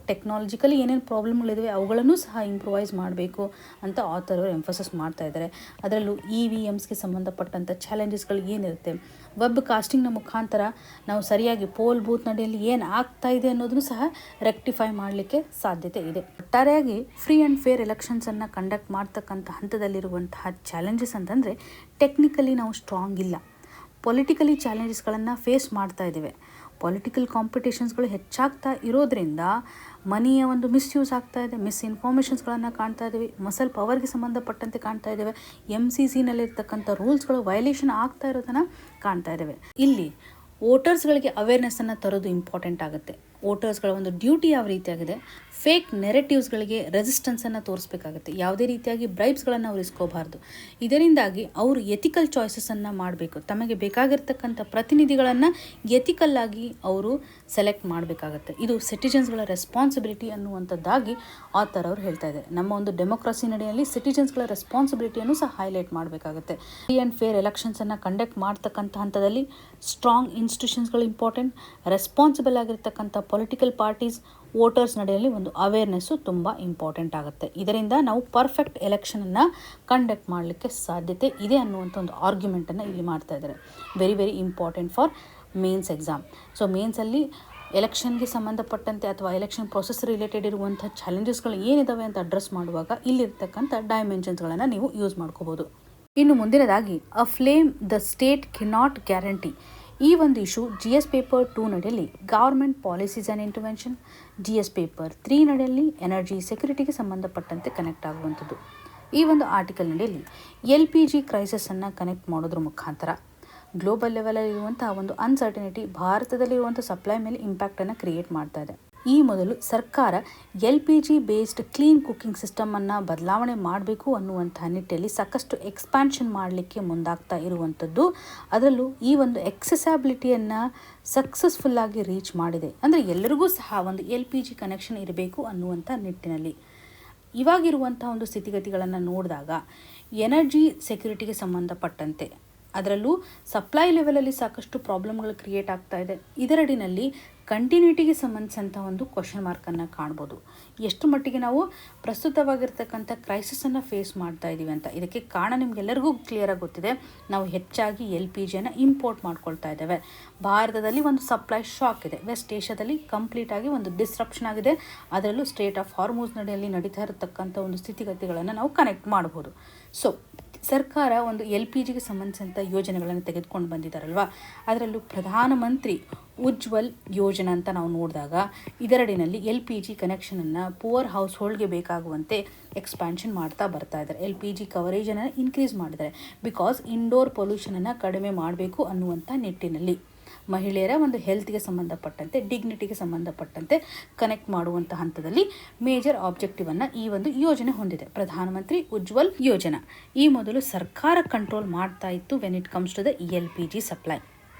A: ಟೆಕ್ನಾಲಜಿಕಲಿ ಏನೇನು ಪ್ರಾಬ್ಲಮ್ಗಳಿವೆ ಅವುಗಳನ್ನು ಸಹ ಇಂಪ್ರೂವೈಸ್ ಮಾಡಬೇಕು ಅಂತ ಆಥರ್ ಅವರು ಎಂಫೋಸಿಸ್ ಮಾಡ್ತಾ ಇದ್ದಾರೆ. ಅದರಲ್ಲೂ EVMಸ್ಗೆ ಸಂಬಂಧಪಟ್ಟಂಥ ಚಾಲೆಂಜಸ್ಗಳು ಏನಿರುತ್ತೆ, ವೆಬ್ ಕಾಸ್ಟಿಂಗ್ನ ಮುಖಾಂತರ ನಾವು ಸರಿಯಾಗಿ ಪೋಲ್ ಬೂತ್ ನಡೆಯಲ್ಲಿ ಏನು ಆಗ್ತಾ ಇದೆ ಅನ್ನೋದನ್ನು ಸಹ ರೆಕ್ಟಿಫೈ ಮಾಡಲಿಕ್ಕೆ ಸಾಧ್ಯತೆ ಇದೆ. ಒಟ್ಟಾರೆಯಾಗಿ ಫ್ರೀ ಆ್ಯಂಡ್ ಫೇರ್ ಎಲೆಕ್ಷನ್ಸನ್ನು ಕಂಡಕ್ಟ್ ಮಾಡ್ತಕ್ಕಂಥ ಹಂತದಲ್ಲಿರುವಂತಹ ಚಾಲೆಂಜಸ್ ಅಂತಂದರೆ ಟೆಕ್ನಿಕಲಿ ನಾವು ಸ್ಟ್ರಾಂಗ್ ಇಲ್ಲ, ಪೊಲಿಟಿಕಲಿ ಚಾಲೆಂಜಸ್ಗಳನ್ನು ಫೇಸ್ ಮಾಡ್ತಾ ಇದ್ದೇವೆ. ಪೊಲಿಟಿಕಲ್ ಕಾಂಪಿಟೇಷನ್ಸ್ಗಳು ಹೆಚ್ಚಾಗ್ತಾ ಇರೋದ್ರಿಂದ ಮನಿಯ ಒಂದು ಮಿಸ್ಯೂಸ್ ಆಗ್ತಾ ಇದೆ, ಮಿಸ್ಇನ್ಫಾರ್ಮೇಷನ್ಸ್ಗಳನ್ನು ಕಾಣ್ತಾ ಇದ್ದೀವಿ, ಮಸಲ್ ಪವರ್ಗೆ ಸಂಬಂಧಪಟ್ಟಂತೆ ಕಾಣ್ತಾ ಇದ್ದೇವೆ, MCCನಲ್ಲಿರ್ತಕ್ಕಂಥ ರೂಲ್ಸ್ಗಳು ವೈಲೇಷನ್ ಆಗ್ತಾ ಇರೋದನ್ನು ಕಾಣ್ತಾ ಇದ್ದೇವೆ. ಇಲ್ಲಿ ವೋಟರ್ಸ್ಗಳಿಗೆ ಅವೇರ್ನೆಸ್ಸನ್ನು ತರೋದು ಇಂಪಾರ್ಟೆಂಟ್ ಆಗುತ್ತೆ. ವೋಟರ್ಸ್ಗಳ ಒಂದು ಡ್ಯೂಟಿ ಯಾವ ರೀತಿಯಾಗಿದೆ, ಫೇಕ್ ನೆರೆಟಿವ್ಸ್ಗಳಿಗೆ ರೆಸಿಸ್ಟೆನ್ಸನ್ನು ತೋರಿಸ್ಬೇಕಾಗುತ್ತೆ. ಯಾವುದೇ ರೀತಿಯಾಗಿ ಬ್ರೈಬ್ಸ್ಗಳನ್ನು ಅವ್ರು ಇಸ್ಕೋಬಾರ್ದು. ಇದರಿಂದಾಗಿ ಅವರು ಎಥಿಕಲ್ ಚಾಯ್ಸಸನ್ನು ಮಾಡಬೇಕು. ತಮಗೆ ಬೇಕಾಗಿರ್ತಕ್ಕಂಥ ಪ್ರತಿನಿಧಿಗಳನ್ನು ಎಥಿಕಲ್ಲಾಗಿ ಅವರು ಸೆಲೆಕ್ಟ್ ಮಾಡಬೇಕಾಗತ್ತೆ. ಇದು ಸಿಟಿಜನ್ಸ್ಗಳ ರೆಸ್ಪಾನ್ಸಿಬಿಲಿಟಿ ಅನ್ನುವಂಥದ್ದಾಗಿ ಆಥರ್ ಅವರು ಹೇಳ್ತಾ ಇದ್ದಾರೆ. ನಮ್ಮ ಒಂದು ಡೆಮೋಕ್ರಸಿ ನಡೆಯಲ್ಲಿ ಸಿಟಿಜನ್ಸ್ಗಳ ರೆಸ್ಪಾನ್ಸಿಬಿಲಿಟಿಯನ್ನು ಸಹ ಹೈಲೈಟ್ ಮಾಡಬೇಕಾಗುತ್ತೆ. ಫ್ರೀ ಆ್ಯಂಡ್ ಫೇರ್ ಎಲೆಕ್ಷನ್ಸನ್ನು ಕಂಡಕ್ಟ್ ಮಾಡ್ತಕ್ಕಂಥ ಹಂತದಲ್ಲಿ ಸ್ಟ್ರಾಂಗ್ ಇನ್ಸ್ಟಿಟ್ಯೂಷನ್ಸ್ಗಳು ಇಂಪಾರ್ಟೆಂಟ್, ರೆಸ್ಪಾನ್ಸಿಬಲ್ ಆಗಿರ್ತಕ್ಕಂಥ ಪೊಲಿಟಿಕಲ್ ಪಾರ್ಟೀಸ್, ವೋಟರ್ಸ್ ನಡೆಯಲ್ಲಿ ಒಂದು ಅವೇರ್ನೆಸ್ಸು ತುಂಬ ಇಂಪಾರ್ಟೆಂಟ್ ಆಗುತ್ತೆ. ಇದರಿಂದ ನಾವು ಪರ್ಫೆಕ್ಟ್ ಎಲೆಕ್ಷನನ್ನು ಕಂಡಕ್ಟ್ ಮಾಡಲಿಕ್ಕೆ ಸಾಧ್ಯತೆ ಇದೆ ಅನ್ನುವಂಥ ಒಂದು ಆರ್ಗ್ಯುಮೆಂಟನ್ನು ಇಲ್ಲಿ ಮಾಡ್ತಾ ಇದ್ದಾರೆ. Very important for mains exam. ಮೇನ್ಸಲ್ಲಿ ಎಲೆಕ್ಷನ್ಗೆ ಸಂಬಂಧಪಟ್ಟಂತೆ ಅಥವಾ ಎಲೆಕ್ಷನ್ ಪ್ರೊಸೆಸ್ ರಿಲೇಟೆಡ್ ಇರುವಂಥ ಚಾಲೆಂಜಸ್ಗಳು ಏನಿದಾವೆ ಅಂತ ಅಡ್ರೆಸ್ ಮಾಡುವಾಗ ಇಲ್ಲಿರ್ತಕ್ಕಂಥ ಡೈಮೆನ್ಷನ್ಸ್ಗಳನ್ನು ನೀವು ಯೂಸ್ ಮಾಡ್ಕೋಬೋದು. ಇನ್ನು ಮುಂದಿನದಾಗಿ a flame the state cannot guarantee. ಈ ಒಂದು ಇಶ್ಯೂ GS ಪೇಪರ್ 2 ನಡೆಯಲ್ಲಿ government policies and intervention, GS paper 3 ನಡೆಯಲ್ಲಿ ಎನರ್ಜಿ ಸೆಕ್ಯೂರಿಟಿಗೆ ಸಂಬಂಧಪಟ್ಟಂತೆ ಕನೆಕ್ಟ್ ಆಗುವಂಥದ್ದು. ಈ ಒಂದು ಆರ್ಟಿಕಲ್ ನಡೆಯಲ್ಲಿ LPG ಕ್ರೈಸಿಸನ್ನು ಕನೆಕ್ಟ್ ಮಾಡೋದ್ರ ಮುಖಾಂತರ ಗ್ಲೋಬಲ್ ಲೆವೆಲಲ್ಲಿರುವಂಥ ಒಂದು ಅನ್ಸರ್ಟನಿಟಿ ಭಾರತದಲ್ಲಿರುವಂಥ ಸಪ್ಲೈ ಮೇಲೆ ಇಂಪ್ಯಾಕ್ಟನ್ನು ಕ್ರಿಯೇಟ್ ಮಾಡ್ತಾ ಇದೆ. ಈ ಮೊದಲು ಸರ್ಕಾರ LPG ಬೇಸ್ಡ್ ಕ್ಲೀನ್ ಕುಕ್ಕಿಂಗ್ ಸಿಸ್ಟಮನ್ನು ಬದಲಾವಣೆ ಮಾಡಬೇಕು ಅನ್ನುವಂಥ ನಿಟ್ಟಿನಲ್ಲಿ ಸಾಕಷ್ಟು ಎಕ್ಸ್ಪ್ಯಾನ್ಷನ್ ಮಾಡಲಿಕ್ಕೆ ಮುಂದಾಗ್ತಾ ಇರುವಂಥದ್ದು. ಅದರಲ್ಲೂ ಈ ಒಂದು ಎಕ್ಸೆಸಬಿಲಿಟಿಯನ್ನು ಸಕ್ಸಸ್ಫುಲ್ಲಾಗಿ ರೀಚ್ ಮಾಡಿದೆ. ಅಂದರೆ ಎಲ್ಲರಿಗೂ ಸಹ ಒಂದು LPG ಕನೆಕ್ಷನ್ ಇರಬೇಕು ಅನ್ನುವಂಥ ನಿಟ್ಟಿನಲ್ಲಿ. ಇವಾಗಿರುವಂಥ ಒಂದು ಸ್ಥಿತಿಗತಿಗಳನ್ನು ನೋಡಿದಾಗ ಎನರ್ಜಿ ಸೆಕ್ಯೂರಿಟಿಗೆ ಸಂಬಂಧಪಟ್ಟಂತೆ ಅದರಲ್ಲೂ ಸಪ್ಲೈ ಲೆವೆಲಲ್ಲಿ ಸಾಕಷ್ಟು ಪ್ರಾಬ್ಲಮ್ಗಳು ಕ್ರಿಯೇಟ್ ಆಗ್ತಾ ಇದೆ. ಇದರಡಿನಲ್ಲಿ ಕಂಟಿನ್ಯೂಟಿಗೆ ಸಂಬಂಧಿಸಿದಂಥ ಒಂದು ಕ್ವಶನ್ ಮಾರ್ಕನ್ನು ಕಾಣ್ಬೋದು. ಎಷ್ಟು ಮಟ್ಟಿಗೆ ನಾವು ಪ್ರಸ್ತುತವಾಗಿರ್ತಕ್ಕಂಥ ಕ್ರೈಸಿಸನ್ನು ಫೇಸ್ ಮಾಡ್ತಾ ಇದ್ದೀವಿ ಅಂತ. ಇದಕ್ಕೆ ಕಾರಣ ನಿಮಗೆಲ್ಲರಿಗೂ ಕ್ಲಿಯರಾಗಿ ಗೊತ್ತಿದೆ. ನಾವು ಹೆಚ್ಚಾಗಿ LPGಯನ್ನು ಇಂಪೋರ್ಟ್ ಮಾಡ್ಕೊಳ್ತಾ ಇದ್ದೇವೆ. ಭಾರತದಲ್ಲಿ ಒಂದು ಸಪ್ಲೈ ಶಾಕ್ ಇದೆ. ವೆಸ್ಟ್ ಏಷ್ಯಾದಲ್ಲಿ ಕಂಪ್ಲೀಟಾಗಿ ಒಂದು ಡಿಸ್ರಪ್ಷನ್ ಆಗಿದೆ. ಅದರಲ್ಲೂ ಸ್ಟ್ರೇಟ್ ಆಫ್ ಹಾರ್ಮುಜ್ ನಡೆಯಲ್ಲಿ ನಡೀತಾ ಇರತಕ್ಕಂಥ ಒಂದು ಸ್ಥಿತಿಗತಿಗಳನ್ನು ನಾವು ಕನೆಕ್ಟ್ ಮಾಡ್ಬೋದು. ಸರ್ಕಾರ ಒಂದು LPGಗೆ ಸಂಬಂಧಿಸಿದಂಥ ಯೋಜನೆಗಳನ್ನು ತೆಗೆದುಕೊಂಡು ಬಂದಿದ್ದಾರಲ್ವ, ಅದರಲ್ಲೂ ಪ್ರಧಾನಮಂತ್ರಿ ಉಜ್ವಲ್ ಯೋಜನಾ ಅಂತ ನಾವು ನೋಡಿದಾಗ ಇದರಡಿನಲ್ಲಿ LPG ಕನೆಕ್ಷನನ್ನು ಪುವರ್ ಹೌಸ್ ಹೋಲ್ಡ್ಗೆ ಬೇಕಾಗುವಂತೆ ಎಕ್ಸ್ಪ್ಯಾನ್ಷನ್ ಮಾಡ್ತಾ ಬರ್ತಾ ಇದ್ದಾರೆ. LPG ಕವರೇಜನ್ನು ಇನ್ಕ್ರೀಸ್ ಮಾಡಿದ್ದಾರೆ. ಬಿಕಾಸ್ ಇಂಡೋರ್ ಪೊಲ್ಯೂಷನನ್ನು ಕಡಿಮೆ ಮಾಡಬೇಕು ಅನ್ನುವಂಥ ನಿಟ್ಟಿನಲ್ಲಿ ಮಹಿಳೆಯರ ಒಂದು ಹೆಲ್ತ್ಗೆ ಸಂಬಂಧಪಟ್ಟಂತೆ, ಡಿಗ್ನಿಟಿಗೆ ಸಂಬಂಧಪಟ್ಟಂತೆ ಕನೆಕ್ಟ್ ಮಾಡುವಂಥ ಹಂತದಲ್ಲಿ ಮೇಜರ್ ಆಬ್ಜೆಕ್ಟಿವನ್ನು ಈ ಒಂದು ಯೋಜನೆ ಹೊಂದಿದೆ. ಪ್ರಧಾನಮಂತ್ರಿ ಉಜ್ವಲ್ ಯೋಜನಾ ಈ ಮೊದಲು ಸರ್ಕಾರ ಕಂಟ್ರೋಲ್ ಮಾಡ್ತಾ ಇತ್ತು when it comes to the LPG supply.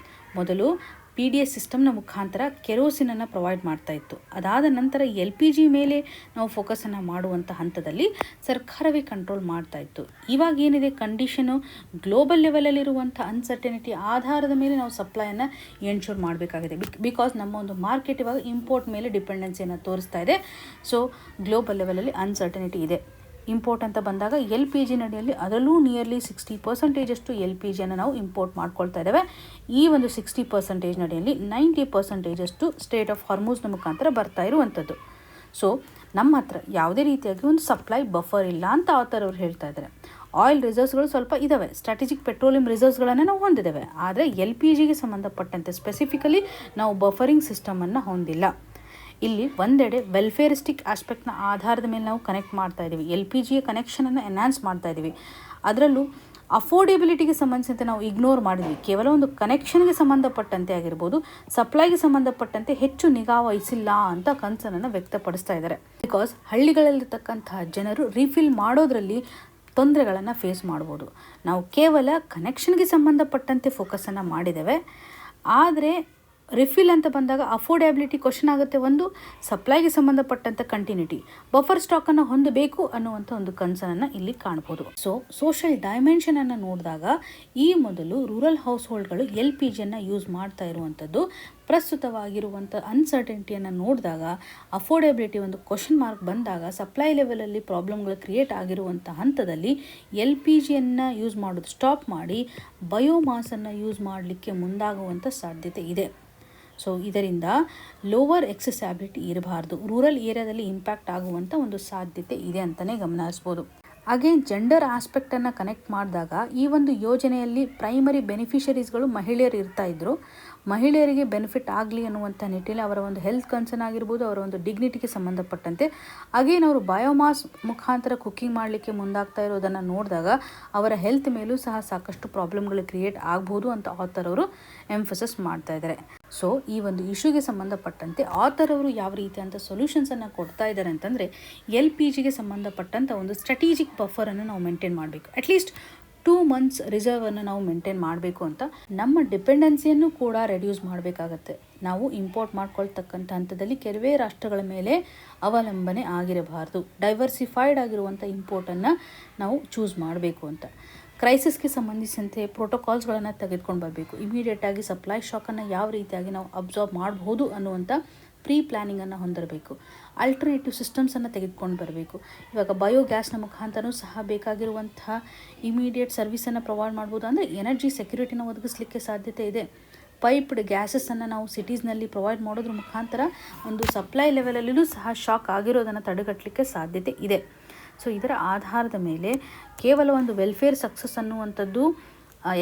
A: ಮೊದಲು PDS ಸಿಸ್ಟಮ್ನ ಮುಖಾಂತರ ಕೆರೋಸಿನನ್ನು ಪ್ರೊವೈಡ್ ಮಾಡ್ತಾ ಇತ್ತು. ಅದಾದ ನಂತರ LPG ಮೇಲೆ ನಾವು ಫೋಕಸನ್ನು ಮಾಡುವಂಥ ಹಂತದಲ್ಲಿ ಸರ್ಕಾರವೇ ಕಂಟ್ರೋಲ್ ಮಾಡ್ತಾ ಇತ್ತು. ಇವಾಗ ಏನಿದೆ ಕಂಡೀಷನು, ಗ್ಲೋಬಲ್ ಲೆವೆಲಲ್ಲಿರುವಂಥ ಅನ್ಸರ್ಟನಿಟಿ ಆಧಾರದ ಮೇಲೆ ನಾವು ಸಪ್ಲೈಯನ್ನು ಎನ್ಶೂರ್ ಮಾಡಬೇಕಾಗಿದೆ. ಬಿಕಾಸ್ ನಮ್ಮ ಒಂದು ಮಾರ್ಕೆಟ್ ಇವಾಗ ಇಂಪೋರ್ಟ್ ಮೇಲೆ ಡಿಪೆಂಡೆನ್ಸಿಯನ್ನು ತೋರಿಸ್ತಾ ಇದೆ. ಸೊ ಗ್ಲೋಬಲ್ ಲೆವೆಲಲ್ಲಿ ಅನ್ಸರ್ಟನಿಟಿ ಇದೆ. ಇಂಪೋರ್ಟ್ ಅಂತ ಬಂದಾಗ LPG ನಡಿಯಲ್ಲಿ ಅದರಲ್ಲೂ ನಿಯರ್ಲಿ 60% LPGಯನ್ನು ನಾವು ಇಂಪೋರ್ಟ್ ಮಾಡ್ಕೊಳ್ತಾ ಇದ್ದೇವೆ. ಈ ಒಂದು 60% ನಡಿಯಲ್ಲಿ 90% ಸ್ಟೇಟ್ ಆಫ್ ಹಾರ್ಮುಜ್ನ ಮುಖಾಂತರ ಬರ್ತಾ ಇರುವಂಥದ್ದು. ಸೊ ನಮ್ಮ ಹತ್ರ ಯಾವುದೇ ರೀತಿಯಾಗಿ ಒಂದು ಸಪ್ಲೈ ಬಫರ್ ಇಲ್ಲ ಅಂತ ಅವ್ರು ಹೇಳ್ತಾ ಇದ್ದಾರೆ. ಆಯಿಲ್ ರಿಸರ್ವ್ಸ್ಗಳು ಸ್ವಲ್ಪ ಇದ್ದಾವೆ, ಸ್ಟ್ರಾಟಜಿಕ್ ಪೆಟ್ರೋಲಿಯಂ ರಿಸರ್ವ್ಸ್ಗಳನ್ನು ನಾವು ಹೊಂದಿದ್ದೇವೆ. ಆದರೆ LPGಗೆ ಸಂಬಂಧಪಟ್ಟಂತೆ ಸ್ಪೆಸಿಫಿಕಲಿ ನಾವು ಬಫರಿಂಗ್ ಸಿಸ್ಟಮನ್ನು ಹೊಂದಿಲ್ಲ. ಇಲ್ಲಿ ಒಂದೆಡೆ ವೆಲ್ಫೇರಿಸ್ಟಿಕ್ ಆಸ್ಪೆಕ್ಟ್ನ ಆಧಾರದ ಮೇಲೆ ನಾವು ಕನೆಕ್ಟ್ ಮಾಡ್ತಾ ಇದ್ದೀವಿ. LPGಯ ಕನೆಕ್ಷನನ್ನು ಎನ್ಹಾನ್ಸ್ ಮಾಡ್ತಾ ಇದ್ದೀವಿ. ಅದರಲ್ಲೂ ಅಫೋರ್ಡೆಬಿಲಿಟಿಗೆ ಸಂಬಂಧಿಸಿದಂತೆ ನಾವು ಇಗ್ನೋರ್ ಮಾಡಿದ್ವಿ. ಕೇವಲ ಒಂದು ಕನೆಕ್ಷನ್ಗೆ ಸಂಬಂಧಪಟ್ಟಂತೆ ಆಗಿರ್ಬೋದು, ಸಪ್ಲೈಗೆ ಸಂಬಂಧಪಟ್ಟಂತೆ ಹೆಚ್ಚು ನಿಗಾ ವಹಿಸಿಲ್ಲ ಅಂತ ಕನ್ಸರ್ನನ್ನು ವ್ಯಕ್ತಪಡಿಸ್ತಾ ಇದ್ದಾರೆ. ಬಿಕಾಸ್ ಹಳ್ಳಿಗಳಲ್ಲಿರ್ತಕ್ಕಂತಹ ಜನರು ರಿಫಿಲ್ ಮಾಡೋದ್ರಲ್ಲಿ ತೊಂದರೆಗಳನ್ನು ಫೇಸ್ ಮಾಡ್ಬೋದು. ನಾವು ಕೇವಲ ಕನೆಕ್ಷನ್ಗೆ ಸಂಬಂಧಪಟ್ಟಂತೆ ಫೋಕಸನ್ನು ಮಾಡಿದ್ದೇವೆ. ಆದರೆ ರಿಫಿಲ್ ಅಂತ ಬಂದಾಗ ಅಫೋರ್ಡೆಬಿಲಿಟಿ ಕ್ವಶನ್ ಆಗುತ್ತೆ. ಒಂದು ಸಪ್ಲೈಗೆ ಸಂಬಂಧಪಟ್ಟಂಥ ಕಂಟಿನ್ಯೂಟಿ, ಬಫರ್ ಸ್ಟಾಕನ್ನು ಹೊಂದಬೇಕು ಅನ್ನುವಂಥ ಒಂದು ಕನ್ಸರ್ನನ್ನು ಇಲ್ಲಿ ಕಾಣ್ಬೋದು. ಸೊ ಸೋಷಿಯಲ್ ಡೈಮೆನ್ಷನನ್ನು ನೋಡಿದಾಗ ಈ ಮೊದಲು ರೂರಲ್ ಹೌಸ್ ಹೋಲ್ಡ್ಗಳು LPGಯನ್ನು ಯೂಸ್ ಮಾಡ್ತಾ ಇರುವಂಥದ್ದು, ಪ್ರಸ್ತುತವಾಗಿರುವಂಥ ಅನ್ಸರ್ಟನಿಟಿಯನ್ನು ನೋಡಿದಾಗ, ಅಫೋರ್ಡೆಬಿಲಿಟಿ ಒಂದು ಕ್ವಶನ್ ಮಾರ್ಕ್ ಬಂದಾಗ, ಸಪ್ಲೈ ಲೆವೆಲಲ್ಲಿ ಪ್ರಾಬ್ಲಮ್ಗಳು ಕ್ರಿಯೇಟ್ ಆಗಿರುವಂಥ ಹಂತದಲ್ಲಿ LPGಯನ್ನು ಯೂಸ್ ಮಾಡೋದು ಸ್ಟಾಪ್ ಮಾಡಿ ಬಯೋಮಾಸನ್ನು ಯೂಸ್ ಮಾಡಲಿಕ್ಕೆ ಮುಂದಾಗುವಂಥ ಸಾಧ್ಯತೆ ಇದೆ. ಸೊ ಇದರಿಂದ ಲೋವರ್ ಎಕ್ಸೆಸಿಬಿಲಿಟಿ ಇರಬಾರ್ದು, ರೂರಲ್ ಏರಿಯಾದಲ್ಲಿ ಇಂಪ್ಯಾಕ್ಟ್ ಆಗುವಂಥ ಒಂದು ಸಾಧ್ಯತೆ ಇದೆ ಅಂತಲೇ ಗಮನಿಸ್ಬೋದು. ಅಗೇನ್ ಜೆಂಡರ್ ಆಸ್ಪೆಕ್ಟನ್ನು ಕನೆಕ್ಟ್ ಮಾಡಿದಾಗ ಈ ಒಂದು ಯೋಜನೆಯಲ್ಲಿ ಪ್ರೈಮರಿ ಬೆನಿಫಿಷರೀಸ್ಗಳು ಮಹಿಳೆಯರು ಇರ್ತಾ ಇದ್ದರು. ಮಹಿಳೆಯರಿಗೆ ಬೆನಿಫಿಟ್ ಆಗಲಿ ಅನ್ನುವಂಥ ನಿಟ್ಟಿನಲ್ಲಿ ಅವರ ಒಂದು ಹೆಲ್ತ್ ಕನ್ಸರ್ನ್ ಆಗಿರ್ಬೋದು, ಅವರ ಒಂದು ಡಿಗ್ನಿಟಿಗೆ ಸಂಬಂಧಪಟ್ಟಂತೆ ಅಗೇನ್ ಅವರು ಬಯೋಮಾಸ್ ಮುಖಾಂತರ ಕುಕ್ಕಿಂಗ್ ಮಾಡಲಿಕ್ಕೆ ಮುಂದಾಗ್ತಾ ಇರೋದನ್ನು ನೋಡಿದಾಗ ಅವರ ಹೆಲ್ತ್ ಮೇಲೂ ಸಹ ಸಾಕಷ್ಟು ಪ್ರಾಬ್ಲಮ್ಗಳು ಕ್ರಿಯೇಟ್ ಆಗ್ಬೋದು ಅಂತ ಅವರು ಎಂಫಸಿಸ್ ಮಾಡ್ತಾ ಇದ್ದಾರೆ. ಸೊ ಈ ಒಂದು ಇಶ್ಯೂಗೆ ಸಂಬಂಧಪಟ್ಟಂತೆ ಅವರು ಯಾವ ರೀತಿಯಂಥ ಸೊಲ್ಯೂಷನ್ಸನ್ನು ಕೊಡ್ತಾ ಇದ್ದಾರೆ ಅಂತಂದರೆ, LPGಗೆ ಸಂಬಂಧಪಟ್ಟಂಥ ಒಂದು ಸ್ಟ್ರಾಟಜಿಕ್ ಬಫರನ್ನು ನಾವು ಮೇಂಟೈನ್ ಮಾಡಬೇಕು. ಅಟ್ಲೀಸ್ಟ್ 2 months ರಿಸರ್ವನ್ನು ನಾವು ಮೇಂಟೈನ್ ಮಾಡಬೇಕು ಅಂತ. ನಮ್ಮ ಡಿಪೆಂಡೆನ್ಸಿಯನ್ನು ಕೂಡ ರೆಡ್ಯೂಸ್ ಮಾಡಬೇಕಾಗತ್ತೆ. ನಾವು ಇಂಪೋರ್ಟ್ ಮಾಡ್ಕೊಳ್ತಕ್ಕಂಥ ಹಂತದಲ್ಲಿ ಕೆಲವೇ ರಾಷ್ಟ್ರಗಳ ಮೇಲೆ ಅವಲಂಬನೆ ಆಗಿರಬಾರ್ದು. ಡೈವರ್ಸಿಫೈಡ್ ಆಗಿರುವಂಥ ಇಂಪೋರ್ಟನ್ನು ನಾವು ಚೂಸ್ ಮಾಡಬೇಕು ಅಂತ. ಕ್ರೈಸಿಸ್ಗೆ ಸಂಬಂಧಿಸಿದಂತೆ ಪ್ರೋಟೋಕಾಲ್ಸ್ಗಳನ್ನು ತೆಗೆದುಕೊಂಡು ಬರಬೇಕು. ಇಮಿಡಿಯೇಟಾಗಿ ಸಪ್ಲೈ ಶಾಕನ್ನು ಯಾವ ರೀತಿಯಾಗಿ ನಾವು ಅಬ್ಸಾರ್ಬ್ ಮಾಡಬಹುದು ಅನ್ನುವಂಥ ಪ್ರೀ ಪ್ಲ್ಯಾನಿಂಗನ್ನು ಹೊಂದಿರಬೇಕು. ಆಲ್ಟರ್ನೇಟಿವ್ ಸಿಸ್ಟಮ್ಸನ್ನು ತೆಗೆದುಕೊಂಡು ಬರಬೇಕು. ಇವಾಗ ಬಯೋಗ್ಯಾಸ್ನ ಮುಖಾಂತರನೂ ಸಹ ಬೇಕಾಗಿರುವಂತಹ ಇಮಿಡಿಯೇಟ್ ಸರ್ವಿಸನ್ನು ಪ್ರೊವೈಡ್ ಮಾಡ್ಬೋದು. ಅಂದರೆ ಎನರ್ಜಿ ಸೆಕ್ಯೂರಿಟಿನ ಒದಗಿಸಲಿಕ್ಕೆ ಸಾಧ್ಯತೆ ಇದೆ. ಪೈಪ್ಡ್ ಗ್ಯಾಸಸ್ಸನ್ನು ನಾವು ಸಿಟೀಸ್ನಲ್ಲಿ ಪ್ರೊವೈಡ್ ಮಾಡೋದ್ರ ಮುಖಾಂತರ ಒಂದು ಸಪ್ಲೈ ಲೆವೆಲಲ್ಲೂ ಸಹ ಶಾಕ್ ಆಗಿರೋದನ್ನು ತಡೆಗಟ್ಟಲಿಕ್ಕೆ ಸಾಧ್ಯತೆ ಇದೆ. ಸೊ ಇದರ ಆಧಾರದ ಮೇಲೆ ಕೇವಲ ಒಂದು ವೆಲ್ಫೇರ್ ಸಕ್ಸಸ್ ಅನ್ನುವಂಥದ್ದು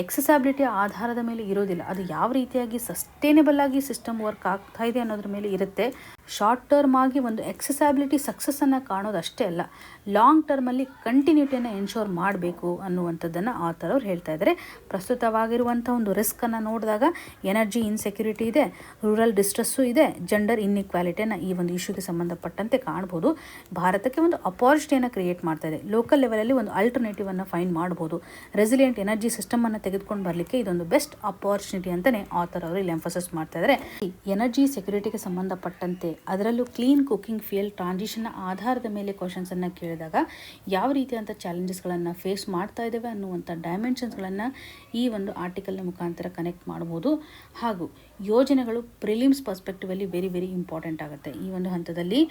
A: ಎಕ್ಸೆಸಿಬಿಲಿಟಿ ಆಧಾರದ ಮೇಲೆ ಇರೋದಿಲ್ಲ. ಅದು ಯಾವ ರೀತಿಯಾಗಿ ಸಸ್ಟೈನೇಬಲ್ ಆಗಿ ಸಿಸ್ಟಮ್ ವರ್ಕ್ ಆಗ್ತಾ ಇದೆ ಅನ್ನೋದ್ರ ಮೇಲೆ ಇರುತ್ತೆ. ಶಾರ್ಟ್ ಟರ್ಮ್ ಆಗಿ ಒಂದು ಎಕ್ಸೆಸಿಬಿಲಿಟಿ ಸಕ್ಸಸ್ಸನ್ನು ಕಾಣೋದು ಅಷ್ಟೇ ಅಲ್ಲ, ಲಾಂಗ್ ಟರ್ಮಲ್ಲಿ ಕಂಟಿನ್ಯೂಟಿಯನ್ನು ಎನ್ಶೋರ್ ಮಾಡಬೇಕು ಅನ್ನುವಂಥದ್ದನ್ನು ಅವ್ರು ಹೇಳ್ತಾ ಇದ್ದಾರೆ. ಪ್ರಸ್ತುತವಾಗಿರುವಂಥ ಒಂದು ರಿಸ್ಕನ್ನು ನೋಡಿದಾಗ ಎನರ್ಜಿ ಇನ್ಸೆಕ್ಯೂರಿಟಿ ಇದೆ, ರೂರಲ್ ಡಿಸ್ಟ್ರೆಸ್ಸು ಇದೆ, ಜೆಂಡರ್ ಇನ್ಇಕ್ವಾಲಿಟಿಯನ್ನು ಈ ಒಂದು ಇಶ್ಯೂಗೆ ಸಂಬಂಧಪಟ್ಟಂತೆ ಕಾಣ್ಬೋದು. ಭಾರತಕ್ಕೆ ಒಂದು ಅಪಾರ್ಚುನಿಟಿಯನ್ನು ಕ್ರಿಯೇಟ್ ಮಾಡ್ತಾ ಇದೆ. ಲೋಕಲ್ ಲೆವೆಲಲ್ಲಿ ಒಂದು ಆಲ್ಟರ್ನೇಟಿವನ್ನು ಫೈಂಡ್ ಮಾಡ್ಬೋದು. ರೆಸಿಲಿಯಂಟ್ ಎನರ್ಜಿ ಸಿಸ್ಟಮನ್ನು ತೆಗೆದುಕೊಂಡು ಬರಲಿಕ್ಕೆ ಇದೊಂದು ಬೆಸ್ಟ್ ಅಪಾರ್ಚುನಿಟಿ ಅಂತಲೇ ಅವರು ಇಲ್ಲಿ ಎಂಫಸಿಸ್ ಮಾಡ್ತಾ ಇದ್ದಾರೆ. ಎನರ್ಜಿ ಸೆಕ್ಯೂರಿಟಿಗೆ ಸಂಬಂಧಪಟ್ಟಂತೆ ಅದರಲ್ಲೂ ಕ್ಲೀನ್ ಕುಕಿಂಗ್ ಫ್ಯೂಯಲ್ ಟ್ರಾನ್ಸಿಷನ್ನ ಆಧಾರದ ಮೇಲೆ ಕ್ವಶನ್ಸನ್ನು ಕೇಳಿದಾಗ ಯಾವ ರೀತಿಯಂಥ ಚಾಲೆಂಜಸ್ಗಳನ್ನು ಫೇಸ್ ಮಾಡ್ತಾ ಇದ್ದೇವೆ ಅನ್ನುವಂಥ ಡೈಮೆನ್ಷನ್ಸ್ಗಳನ್ನು ಈ ಒಂದು ಆರ್ಟಿಕಲ್ನ ಮುಖಾಂತರ ಕನೆಕ್ಟ್ ಮಾಡ್ಬೋದು. ಹಾಗೂ ಯೋಜನೆಗಳು prelims perspectively very very important ಆಗುತ್ತೆ. ಈ ಒಂದು ಹಂತದಲ್ಲಿ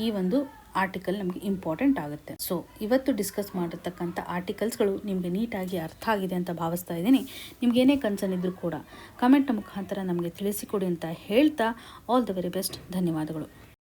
A: ಈ ಒಂದು ಆರ್ಟಿಕಲ್ ನಮಗೆ ಇಂಪಾರ್ಟೆಂಟ್ ಆಗುತ್ತೆ. ಸೊ ಇವತ್ತು ಡಿಸ್ಕಸ್ ಮಾಡಿರ್ತಕ್ಕಂಥ ಆರ್ಟಿಕಲ್ಸ್ಗಳು ನಿಮಗೆ ನೀಟಾಗಿ ಅರ್ಥ ಆಗಿದೆ ಅಂತ ಭಾವಿಸ್ತಾ ಇದ್ದೀನಿ. ನಿಮ್ಗೆ ಏನೇ ಕನ್ಸರ್ನ್ ಇದ್ದರೂ ಕೂಡ ಕಮೆಂಟ್ನ ಮುಖಾಂತರ ನಮಗೆ ತಿಳಿಸಿಕೊಡಿ ಅಂತ ಹೇಳ್ತಾ ಆಲ್ ದ ವೆರಿ ಬೆಸ್ಟ್. ಧನ್ಯವಾದಗಳು.